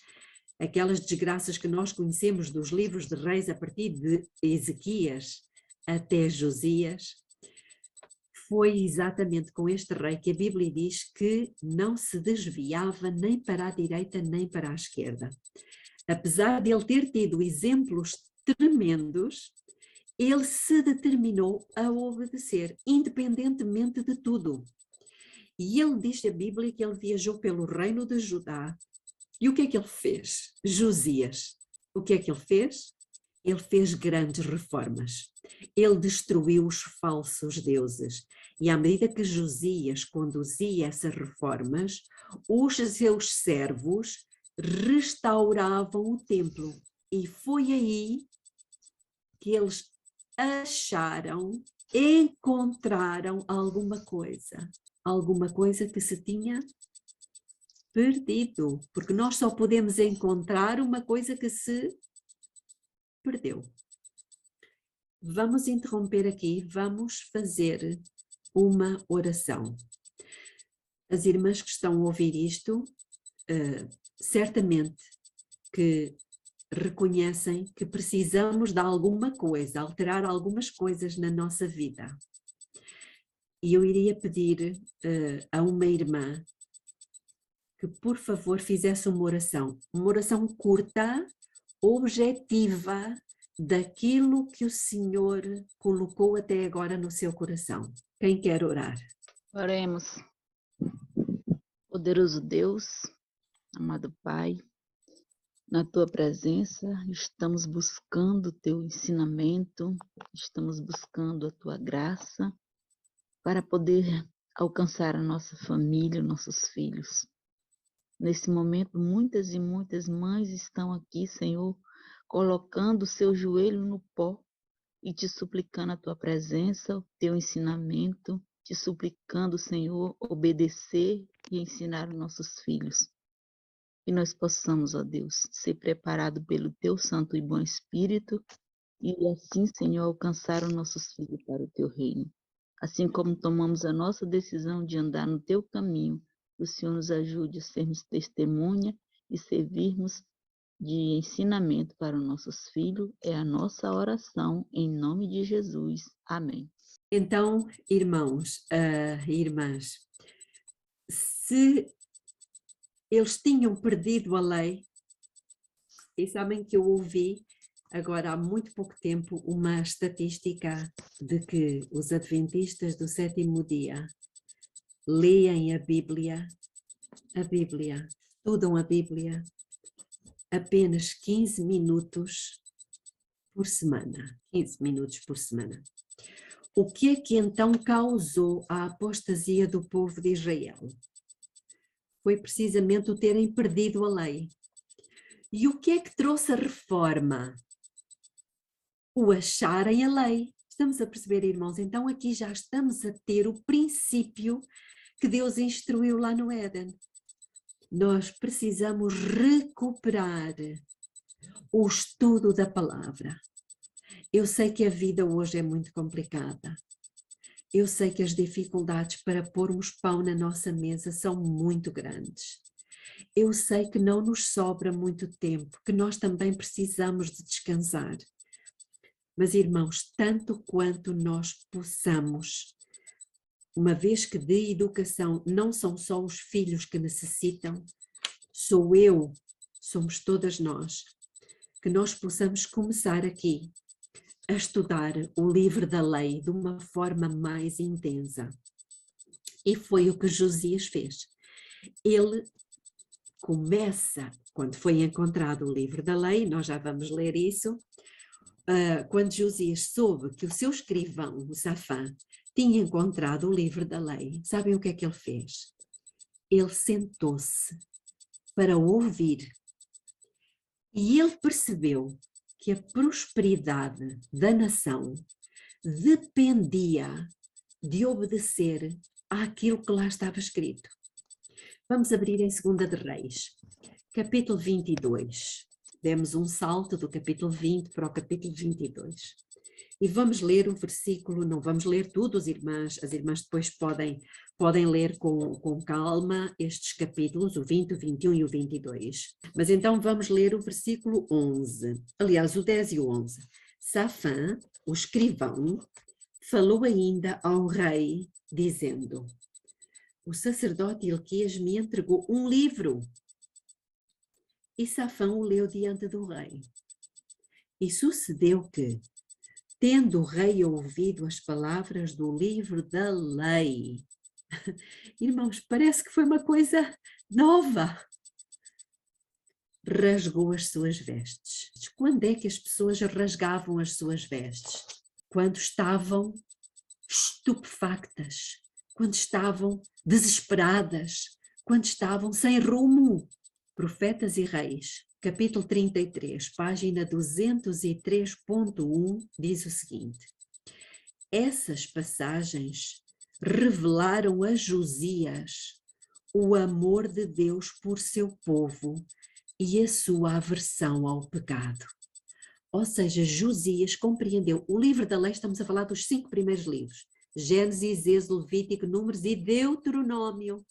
desgraças que nós conhecemos dos livros de reis a partir de Ezequias até Josias, foi exatamente com este rei que a Bíblia diz que não se desviava nem para a direita nem para a esquerda. Apesar de ele ter tido exemplos tremendos, ele se determinou a obedecer, independentemente de tudo. E ele diz a Bíblia que ele viajou pelo reino de Judá. E o que é que ele fez? Josias. O que é que ele fez? Ele fez grandes reformas. Ele destruiu os falsos deuses. E à medida que Josias conduzia essas reformas, os seus servos restauravam o templo. E foi aí que eles encontraram alguma coisa que se tinha perdido, porque nós só podemos encontrar uma coisa que se perdeu. Vamos interromper aqui, vamos fazer uma oração. As irmãs que estão a ouvir isto, certamente que reconhecem que precisamos de alguma coisa, alterar algumas coisas na nossa vida. E eu iria pedir a uma irmã que, por favor, fizesse uma oração curta, objetiva, daquilo que o Senhor colocou até agora no seu coração. Quem quer orar? Oremos. Poderoso Deus, amado Pai, na Tua presença estamos buscando o Teu ensinamento, estamos buscando a Tua graça para poder alcançar a nossa família, nossos filhos. Nesse momento, muitas e muitas mães estão aqui, Senhor, colocando o seu joelho no pó e te suplicando a Tua presença, o Teu ensinamento, te suplicando, Senhor, obedecer e ensinar os nossos filhos. Que nós possamos, ó Deus, ser preparados pelo Teu Santo e Bom Espírito e assim, Senhor, alcançar os nossos filhos para o Teu reino. Assim como tomamos a nossa decisão de andar no Teu caminho, que o Senhor nos ajude a sermos testemunha e servirmos de ensinamento para os nossos filhos. É a nossa oração, em nome de Jesus. Amém. Então, irmãos e irmãs, se eles tinham perdido a lei, e sabem que eu ouvi agora há muito pouco tempo uma estatística de que os adventistas do sétimo dia leem a Bíblia, estudam a Bíblia apenas 15 minutos por semana. 15 minutos por semana. O que é que então causou a apostasia do povo de Israel? Foi precisamente o terem perdido a lei. E o que é que trouxe a reforma? O acharem a lei. Estamos a perceber, irmãos? Então aqui já estamos a ter o princípio que Deus instruiu lá no Éden. Nós precisamos recuperar o estudo da palavra. Eu sei que a vida hoje é muito complicada. Eu sei que as dificuldades para pormos pão na nossa mesa são muito grandes. Eu sei que não nos sobra muito tempo, que nós também precisamos de descansar. Mas, irmãos, tanto quanto nós possamos, uma vez que de educação não são só os filhos que necessitam, sou eu, somos todas nós, que nós possamos começar aqui a estudar o livro da lei de uma forma mais intensa. E foi o que Josias fez. Ele começa, quando foi encontrado o livro da lei, nós já vamos ler isso, quando Josias soube que o seu escrivão, o Safã, tinha encontrado o livro da lei, sabem o que é que ele fez? Ele sentou-se para ouvir. E ele percebeu que a prosperidade da nação dependia de obedecer àquilo que lá estava escrito. Vamos abrir em 2 de Reis, capítulo 22. Demos um salto do capítulo 20 para o capítulo 22. E vamos ler o versículo, não vamos ler tudo, as irmãs depois podem ler com calma estes capítulos, o 20, o 21 e o 22. Mas então vamos ler o versículo 11, aliás, o 10 e o 11. Safã, o escrivão, falou ainda ao rei, dizendo: o sacerdote Ilquias me entregou um livro. E Safã o leu diante do rei. E sucedeu que, tendo o rei ouvido as palavras do livro da lei, irmãos, parece que foi uma coisa nova, rasgou as suas vestes. Quando é que as pessoas rasgavam as suas vestes? Quando estavam estupefactas, quando estavam desesperadas, quando estavam sem rumo. Profetas e Reis, capítulo 33, página 203.1, diz o seguinte: essas passagens revelaram a Josias o amor de Deus por seu povo e a sua aversão ao pecado. Ou seja, Josias compreendeu. O livro da lei, estamos a falar dos 5 primeiros livros: Gênesis, Êxodo, Levítico, Números e Deuteronômio.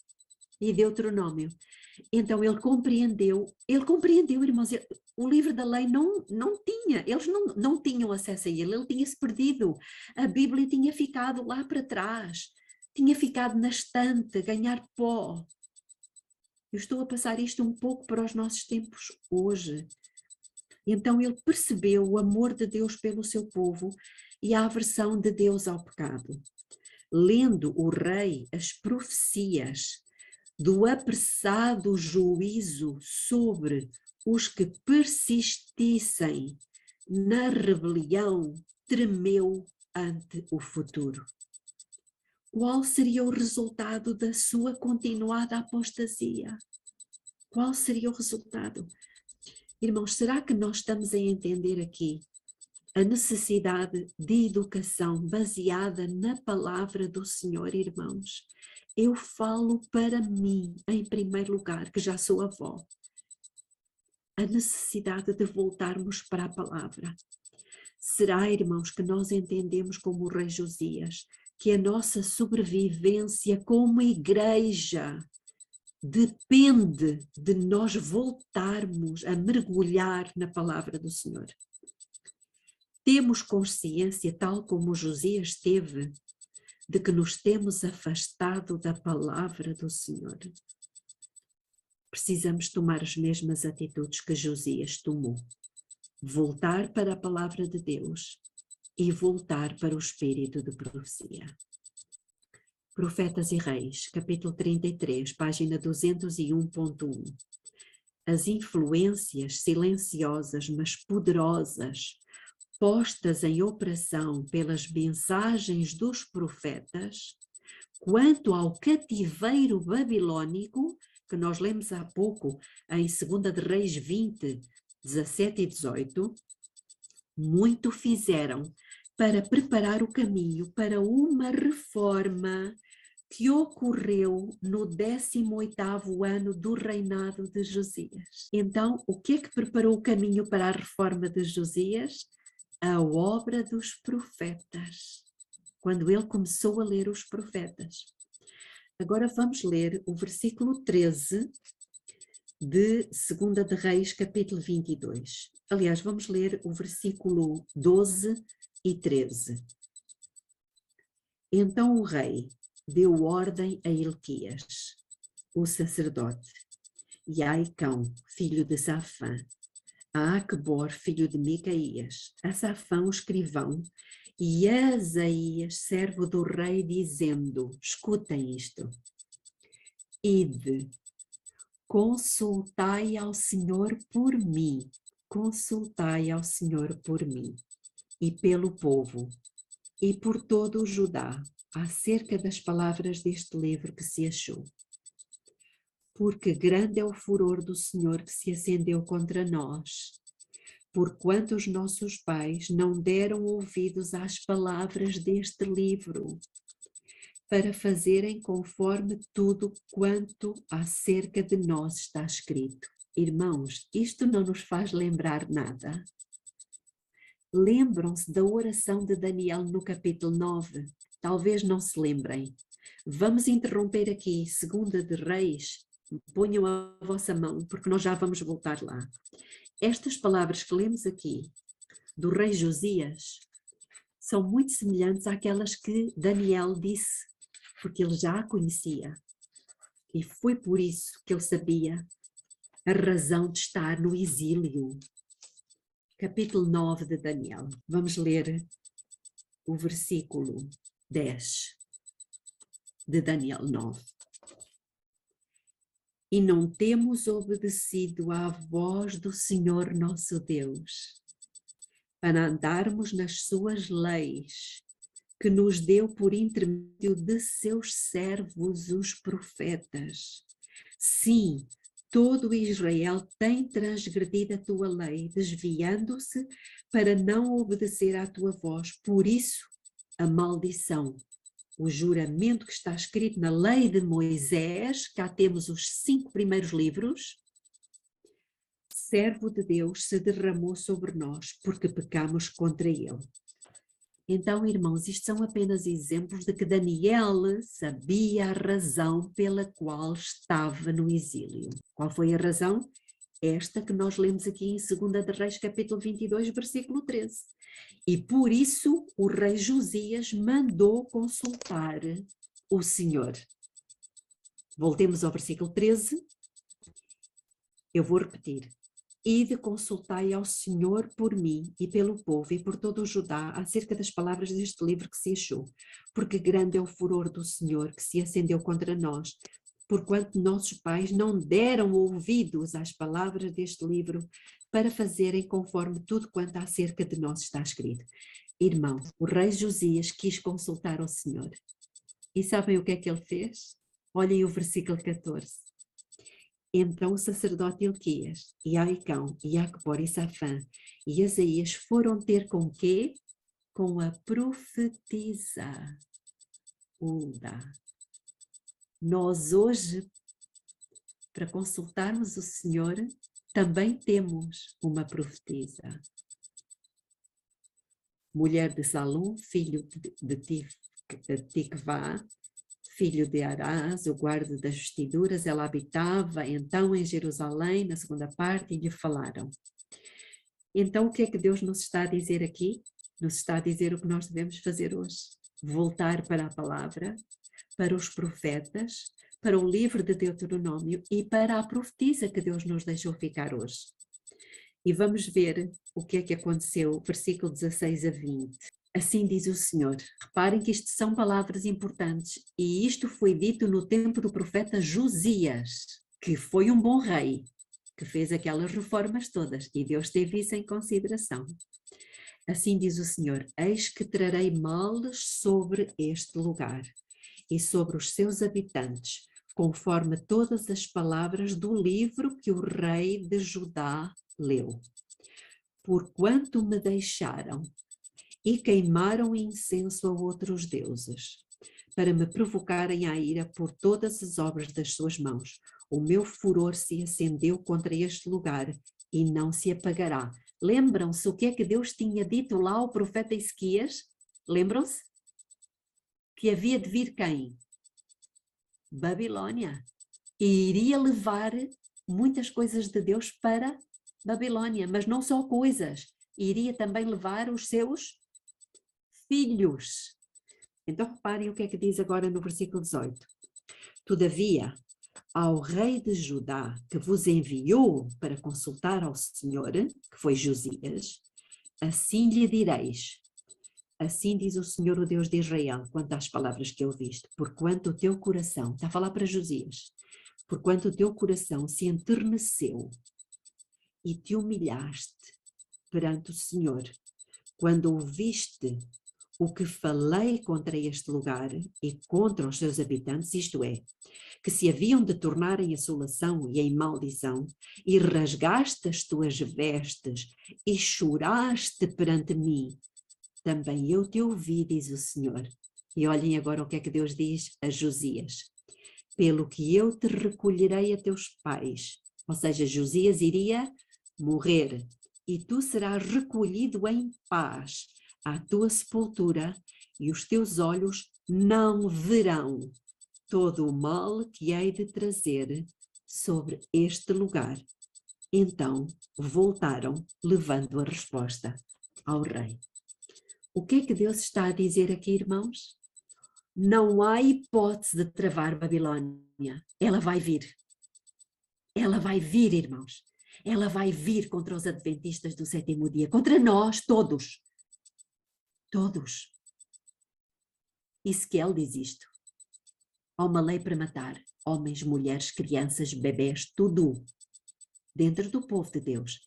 Então ele compreendeu, irmãos, o livro da lei não tinha, eles não tinham acesso a ele tinha-se perdido, a Bíblia tinha ficado lá para trás, tinha ficado na estante, a ganhar pó. Eu estou a passar isto um pouco para os nossos tempos hoje. Então ele percebeu o amor de Deus pelo seu povo e a aversão de Deus ao pecado. Lendo o rei as profecias do apressado juízo sobre os que persistissem na rebelião, tremeu ante o futuro. Qual seria o resultado da sua continuada apostasia? Qual seria o resultado? Irmãos, será que nós estamos a entender aqui a necessidade de educação baseada na palavra do Senhor, irmãos? Eu falo para mim, em primeiro lugar, que já sou avó, a necessidade de voltarmos para a palavra. Será, irmãos, que nós entendemos como o rei Josias, que a nossa sobrevivência como igreja depende de nós voltarmos a mergulhar na palavra do Senhor? Temos consciência, tal como Josias teve, de que nos temos afastado da palavra do Senhor? Precisamos tomar as mesmas atitudes que Josias tomou. Voltar para a palavra de Deus e voltar para o espírito de profecia. Profetas e Reis, capítulo 33, página 201.1. As influências silenciosas, mas poderosas, postas em operação pelas mensagens dos profetas, quanto ao cativeiro babilônico, que nós lemos há pouco em 2 de Reis 20, 17 e 18, muito fizeram para preparar o caminho para uma reforma que ocorreu no 18º ano do reinado de Josias. Então, o que é que preparou o caminho para a reforma de Josias? A obra dos profetas, quando ele começou a ler os profetas. Agora vamos ler o versículo 13 de 2 de Reis, capítulo 22. Aliás, vamos ler o versículo 12 e 13. Então o rei deu ordem a Ilquias, o sacerdote, e a Aicão, filho de Safã, a Acbor, filho de Micaías, a Safã, o escrivão, e a Asaías, servo do rei, dizendo: escutem isto. Ide, consultai ao Senhor por mim, e pelo povo, e por todo o Judá, acerca das palavras deste livro que se achou. Porque grande é o furor do Senhor que se acendeu contra nós, porquanto os nossos pais não deram ouvidos às palavras deste livro, para fazerem conforme tudo quanto acerca de nós está escrito. Irmãos, isto não nos faz lembrar nada. Lembram-se da oração de Daniel no capítulo 9? Talvez não se lembrem. Vamos interromper aqui, 2 de Reis, ponham a vossa mão, porque nós já vamos voltar lá. Estas palavras que lemos aqui, do rei Josias, são muito semelhantes àquelas que Daniel disse, porque ele já a conhecia. E foi por isso que ele sabia a razão de estar no exílio. Capítulo 9 de Daniel. Vamos ler o versículo 10 de Daniel 9. E não temos obedecido à voz do Senhor nosso Deus, para andarmos nas suas leis, que nos deu por intermédio de seus servos, os profetas. Sim, todo Israel tem transgredido a tua lei, desviando-se para não obedecer à tua voz. Por isso, a maldição, o juramento que está escrito na lei de Moisés, cá temos os 5 primeiros livros, servo de Deus, se derramou sobre nós, porque pecamos contra ele. Então, irmãos, isto são apenas exemplos de que Daniel sabia a razão pela qual estava no exílio. Qual foi a razão? Esta que nós lemos aqui em 2 de Reis, capítulo 22, versículo 13. E por isso o rei Josias mandou consultar o Senhor. Voltemos ao versículo 13. Eu vou repetir. Ide consultai ao Senhor por mim e pelo povo e por todo o Judá acerca das palavras deste livro que se achou, porque grande é o furor do Senhor que se acendeu contra nós, porquanto nossos pais não deram ouvidos às palavras deste livro para fazerem conforme tudo quanto acerca de nós está escrito. Irmãos, o rei Josias quis consultar ao Senhor. E sabem o que é que ele fez? Olhem o versículo 14. Então o sacerdote Ilquias, e Aicão, e Acbor, e Safã, e Asaías foram ter com quê? Com a profetisa Hulda. Nós hoje, para consultarmos o Senhor, também temos uma profetisa. Mulher de Salum, filho de Tikvá, filho de Arás, o guarda das vestiduras, ela habitava então em Jerusalém, na segunda parte, e lhe falaram. Então, o que é que Deus nos está a dizer aqui? Nos está a dizer o que nós devemos fazer hoje. Voltar para a palavra, para os profetas, para o livro de Deuteronômio e para a profetisa que Deus nos deixou ficar hoje. E vamos ver o que é que aconteceu, versículo 16 a 20. Assim diz o Senhor. Reparem que isto são palavras importantes e isto foi dito no tempo do profeta Josias, que foi um bom rei, que fez aquelas reformas todas e Deus teve isso em consideração. Assim diz o Senhor, eis que trarei males sobre este lugar e sobre os seus habitantes, conforme todas as palavras do livro que o rei de Judá leu. Porquanto me deixaram e queimaram incenso a outros deuses, para me provocarem à ira por todas as obras das suas mãos. O meu furor se acendeu contra este lugar e não se apagará. Lembram-se o que é que Deus tinha dito lá ao profeta Ezequias? Lembram-se? Que havia de vir quem? Babilônia. E iria levar muitas coisas de Deus para Babilônia, mas não só coisas. Iria também levar os seus filhos. Então reparem o que é que diz agora no versículo 18. Todavia, ao rei de Judá, que vos enviou para consultar ao Senhor, que foi Josias, assim lhe direis, assim diz o Senhor, o Deus de Israel, quanto às palavras que ouviste, porquanto o teu coração, está a falar para Josias, porquanto o teu coração se enterneceu e te humilhaste perante o Senhor, quando ouviste o que falei contra este lugar e contra os seus habitantes, isto é, que se haviam de tornar em assolação e em maldição, e rasgaste as tuas vestes e choraste perante mim, também eu te ouvi, diz o Senhor. E olhem agora o que é que Deus diz a Josias. Pelo que eu te recolherei a teus pais. Ou seja, Josias iria morrer e tu serás recolhido em paz à tua sepultura e os teus olhos não verão todo o mal que hei de trazer sobre este lugar. Então voltaram, levando a resposta ao rei. O que é que Deus está a dizer aqui, irmãos? Não há hipótese de travar Babilônia. Ela vai vir. Ela vai vir, irmãos. Ela vai vir contra os adventistas do sétimo dia, contra nós todos. Todos. Ezequiel diz isto. Há uma lei para matar homens, mulheres, crianças, bebés, tudo dentro do povo de Deus,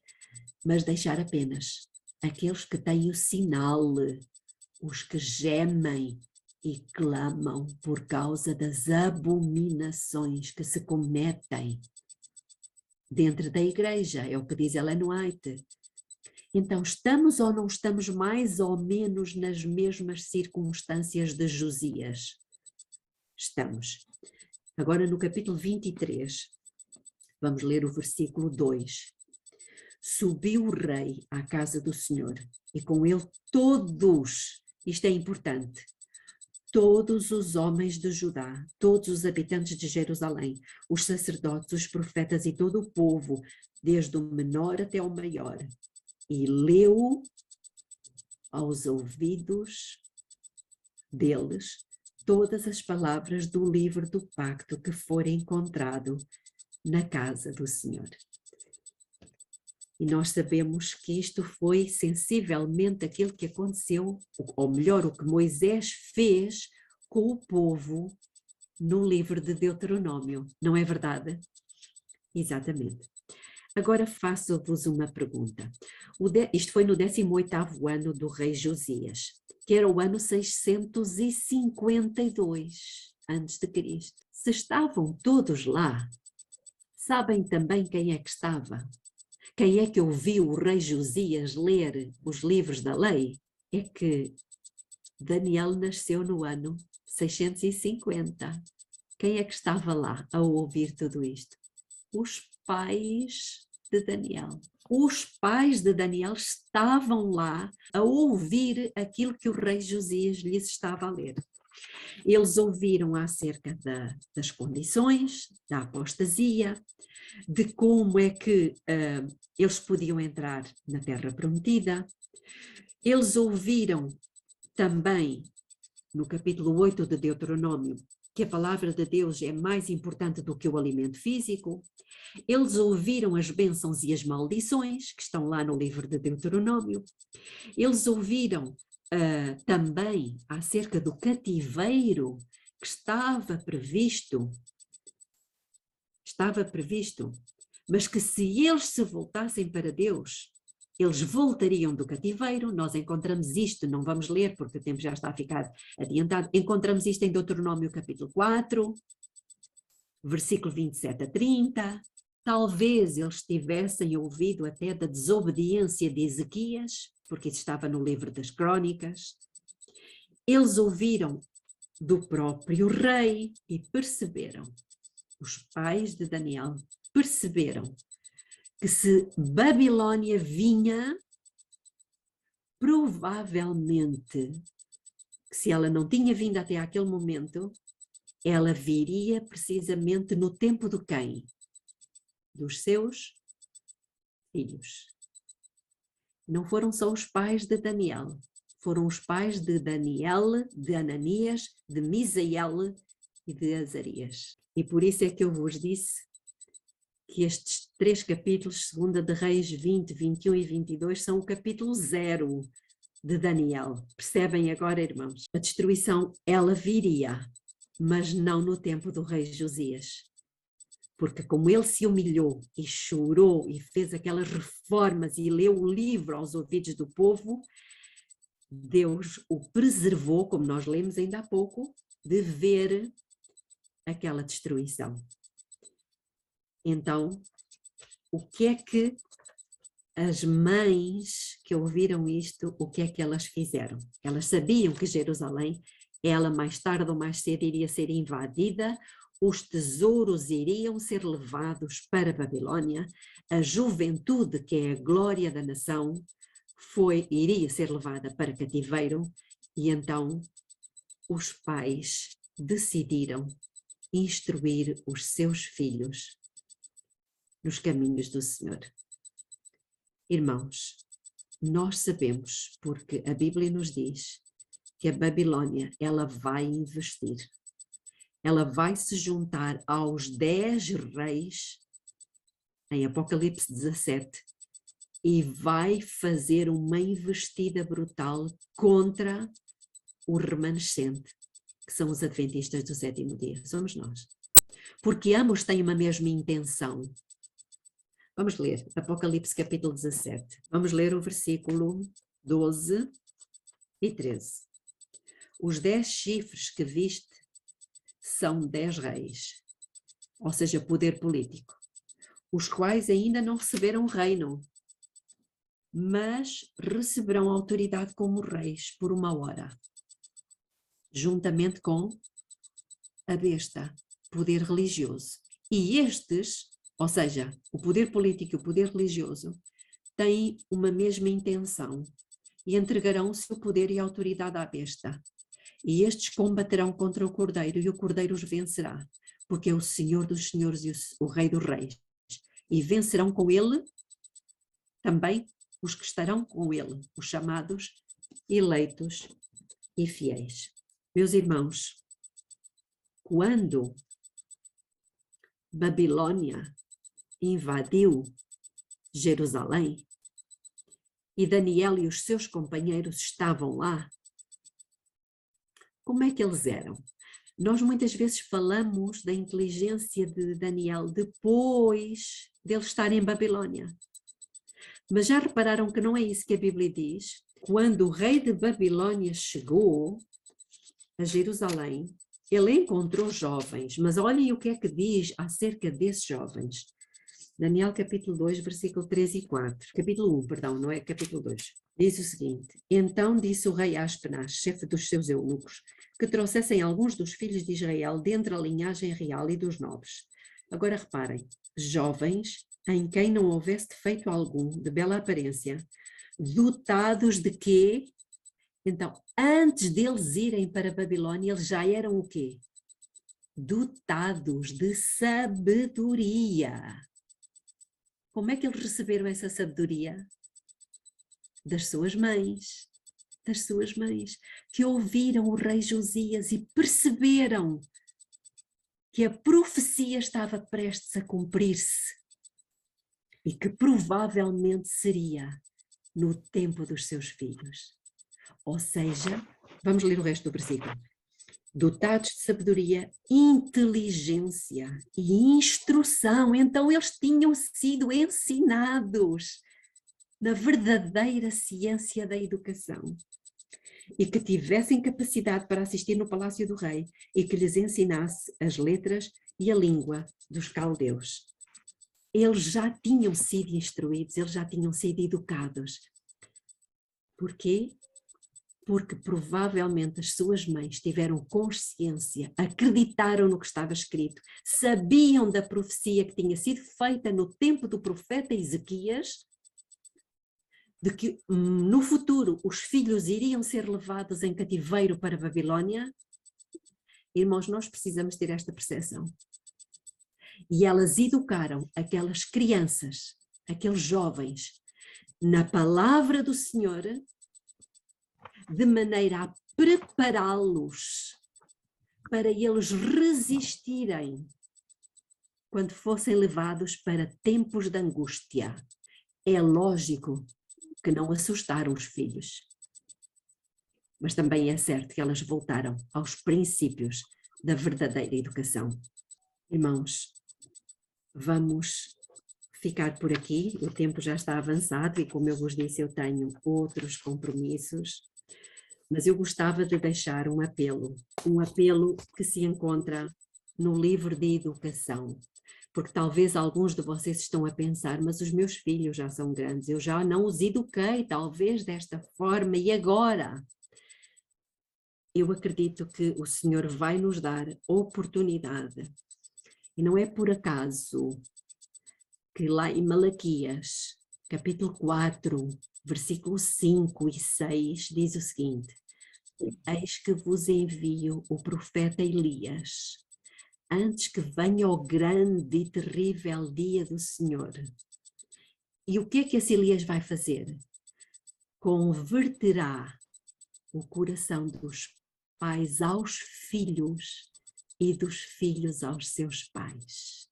mas deixar apenas aqueles que têm o sinal, os que gemem e clamam por causa das abominações que se cometem dentro da igreja, é o que diz Ellen White. Então, estamos ou não estamos mais ou menos nas mesmas circunstâncias de Josias? Estamos. Agora no capítulo 23, vamos ler o versículo 2. Subiu o rei à casa do Senhor e com ele todos, isto é importante, todos os homens de Judá, todos os habitantes de Jerusalém, os sacerdotes, os profetas e todo o povo, desde o menor até o maior, e leu aos ouvidos deles todas as palavras do livro do pacto que for encontrado na casa do Senhor. E nós sabemos que isto foi sensivelmente aquilo que aconteceu, ou melhor, o que Moisés fez com o povo no livro de Deuteronômio, não é verdade? Exatamente. Agora faço-vos uma pergunta. Isto foi no 18º ano do rei Josias, que era o ano 652 a.C. Se estavam todos lá, sabem também quem é que estava? Quem é que ouviu o rei Josias ler os livros da lei? É que Daniel nasceu no ano 650. Quem é que estava lá a ouvir tudo isto? Os pais de Daniel. Os pais de Daniel estavam lá a ouvir aquilo que o rei Josias lhes estava a ler. Eles ouviram acerca das condições, da apostasia, de como é que eles podiam entrar na Terra Prometida. Eles ouviram também, no capítulo 8 de Deuteronômio, que a palavra de Deus é mais importante do que o alimento físico. Eles ouviram as bênçãos e as maldições, que estão lá no livro de Deuteronômio. Eles ouviram também acerca do cativeiro que estava previsto, mas que se eles se voltassem para Deus, eles voltariam do cativeiro. Nós encontramos isto, não vamos ler porque o tempo já está a ficar adiantado, encontramos isto em Deuteronômio capítulo 4, versículo 27 a 30, talvez eles tivessem ouvido até da desobediência de Ezequias, porque isso estava no livro das Crônicas, eles ouviram do próprio rei e perceberam, os pais de Daniel perceberam que se Babilônia vinha, provavelmente, que se ela não tinha vindo até aquele momento, ela viria precisamente no tempo de quem? Dos seus filhos. Não foram só os pais de Daniel, foram os pais de Daniel, de Ananias, de Misael e de Azarias. E por isso é que eu vos disse que estes 3 capítulos, 2 de Reis 20, 21 e 22, são o capítulo 0 de Daniel. Percebem agora, irmãos? A destruição, ela viria, mas não no tempo do rei Josias. Porque como ele se humilhou e chorou e fez aquelas reformas e leu o livro aos ouvidos do povo, Deus o preservou, como nós lemos ainda há pouco, de ver aquela destruição. Então, o que é que as mães que ouviram isto, o que é que elas fizeram? Elas sabiam que Jerusalém, ela mais tarde ou mais cedo iria ser invadida, os tesouros iriam ser levados para a Babilônia, a juventude, que é a glória da nação, iria ser levada para cativeiro, e então os pais decidiram instruir os seus filhos nos caminhos do Senhor. Irmãos, nós sabemos, porque a Bíblia nos diz, que a Babilônia, ela vai investir. Ela vai se juntar aos 10 reis, em Apocalipse 17, e vai fazer uma investida brutal contra o remanescente, que são os adventistas do sétimo dia, somos nós. Porque ambos têm uma mesma intenção. Vamos ler Apocalipse capítulo 17. Vamos ler o versículo 12 e 13. Os 10 chifres que viste são 10 reis, ou seja, poder político, os quais ainda não receberam reino, mas receberão autoridade como reis por uma hora, juntamente com a besta, poder religioso. E estes, ou seja, o poder político e o poder religioso, têm uma mesma intenção e entregarão o seu poder e autoridade à besta. E estes combaterão contra o Cordeiro, e o Cordeiro os vencerá, porque é o Senhor dos senhores e o Rei dos reis. E vencerão com ele também os que estarão com ele, os chamados, eleitos e fiéis. Meus irmãos, quando Babilônia invadiu Jerusalém e Daniel e os seus companheiros estavam lá, como é que eles eram? Nós muitas vezes falamos da inteligência de Daniel depois dele estar em Babilônia. Mas já repararam que não é isso que a Bíblia diz? Quando o rei de Babilônia chegou a Jerusalém, ele encontrou jovens, mas olhem o que é que diz acerca desses jovens. Daniel capítulo 2, versículo 3 e 4. Capítulo 1, perdão, não é capítulo 2. Diz o seguinte: Então disse o rei a Aspenaz, chefe dos seus eunucos, que trouxessem alguns dos filhos de Israel dentre a linhagem real e dos nobres. Agora reparem, jovens em quem não houvesse defeito algum, de bela aparência, dotados de quê? Então, antes deles irem para a Babilônia, eles já eram o quê? Dotados de sabedoria. Como é que eles receberam essa sabedoria? Das suas mães, que ouviram o rei Josias e perceberam que a profecia estava prestes a cumprir-se e que provavelmente seria no tempo dos seus filhos. Ou seja, vamos ler o resto do versículo. Dotados de sabedoria, inteligência e instrução. Então eles tinham sido ensinados na verdadeira ciência da educação. E que tivessem capacidade para assistir no palácio do rei e que lhes ensinasse as letras e a língua dos caldeus. Eles já tinham sido instruídos, eles já tinham sido educados. Porquê? Porque provavelmente as suas mães tiveram consciência, acreditaram no que estava escrito, sabiam da profecia que tinha sido feita no tempo do profeta Ezequias, de que no futuro os filhos iriam ser levados em cativeiro para a Babilônia. Irmãos, nós precisamos ter esta percepção. E elas educaram aquelas crianças, aqueles jovens, na palavra do Senhor, de maneira a prepará-los para eles resistirem quando fossem levados para tempos de angústia. É lógico que não assustaram os filhos, mas também é certo que elas voltaram aos princípios da verdadeira educação. Irmãos, vamos ficar por aqui, o tempo já está avançado e, como eu vos disse, eu tenho outros compromissos. Mas eu gostava de deixar um apelo que se encontra no livro de educação, porque talvez alguns de vocês estão a pensar, mas os meus filhos já são grandes, eu já não os eduquei talvez desta forma, e agora? Eu acredito que o Senhor vai nos dar oportunidade, e não é por acaso que lá em Malaquias, capítulo 4, versículo 5 e 6, diz o seguinte: eis que vos envio o profeta Elias, antes que venha o grande e terrível dia do Senhor. E o que é que esse Elias vai fazer? Converterá o coração dos pais aos filhos e dos filhos aos seus pais.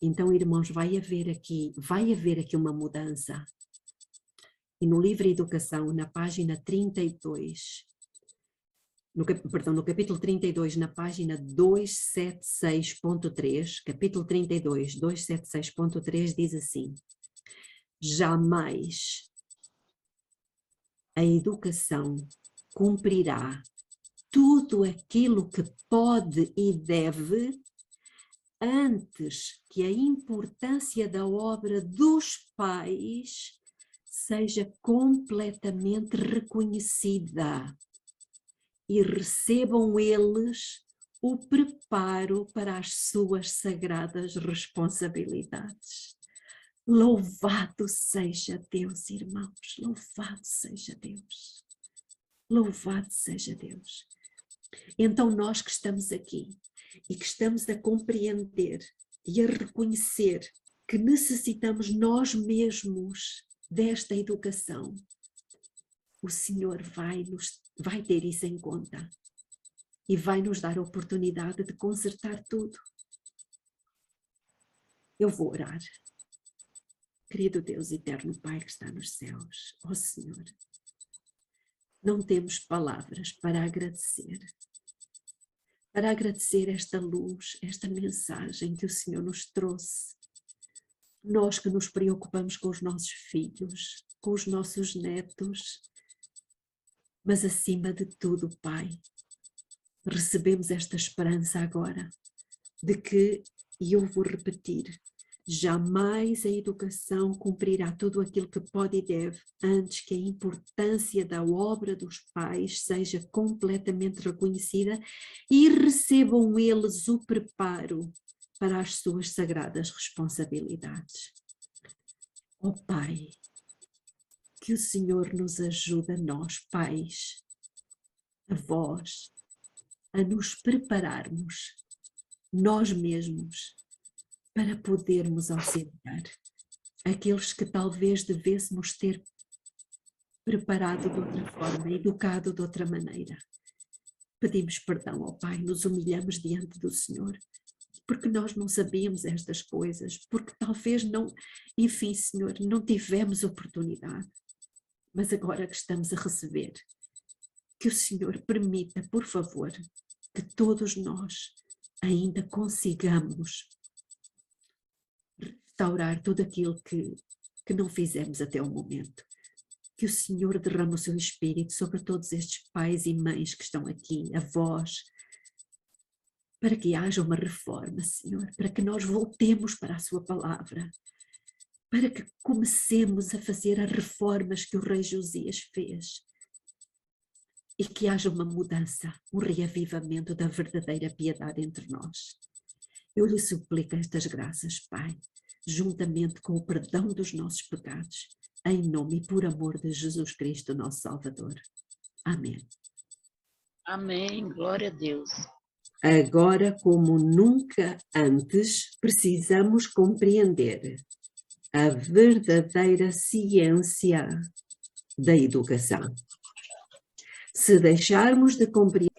Então, irmãos, vai haver aqui uma mudança. E no livro Educação, na página 32, no capítulo 32, na página 276.3, capítulo 32, 276.3, diz assim: jamais a educação cumprirá tudo aquilo que pode e deve antes que a importância da obra dos pais seja completamente reconhecida e recebam eles o preparo para as suas sagradas responsabilidades. Louvado seja Deus, irmãos, louvado seja Deus, louvado seja Deus. Então nós que estamos aqui e que estamos a compreender e a reconhecer que necessitamos nós mesmos desta educação, o Senhor vai ter isso em conta e vai nos dar a oportunidade de consertar tudo. Eu vou orar. Querido Deus eterno Pai que está nos céus, ó Senhor, não temos palavras para agradecer esta luz, esta mensagem que o Senhor nos trouxe. Nós que nos preocupamos com os nossos filhos, com os nossos netos, mas acima de tudo, Pai, recebemos esta esperança agora de que, e eu vou repetir, jamais a educação cumprirá tudo aquilo que pode e deve antes que a importância da obra dos pais seja completamente reconhecida e recebam eles o preparo para as suas sagradas responsabilidades. Ó Pai, que o Senhor nos ajude a nós, pais, avós, a nos prepararmos nós mesmos para podermos auxiliar aqueles que talvez devêssemos ter preparado de outra forma, educado de outra maneira. Pedimos perdão ao Pai, nos humilhamos diante do Senhor, porque nós não sabíamos estas coisas, porque talvez não, enfim, Senhor, não tivemos oportunidade. Mas agora que estamos a receber, que o Senhor permita, por favor, que todos nós ainda consigamos restaurar tudo aquilo que não fizemos até o momento. Que o Senhor derrame o seu Espírito sobre todos estes pais e mães que estão aqui, avós, para que haja uma reforma, Senhor, para que nós voltemos para a sua palavra, para que comecemos a fazer as reformas que o rei Josias fez e que haja uma mudança, um reavivamento da verdadeira piedade entre nós. Eu lhe suplico estas graças, Pai, juntamente com o perdão dos nossos pecados, em nome e por amor de Jesus Cristo, nosso Salvador. Amém. Amém, glória a Deus. Agora, como nunca antes, precisamos compreender a verdadeira ciência da educação. Se deixarmos de compreender,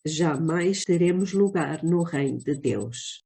jamais teremos lugar no reino de Deus.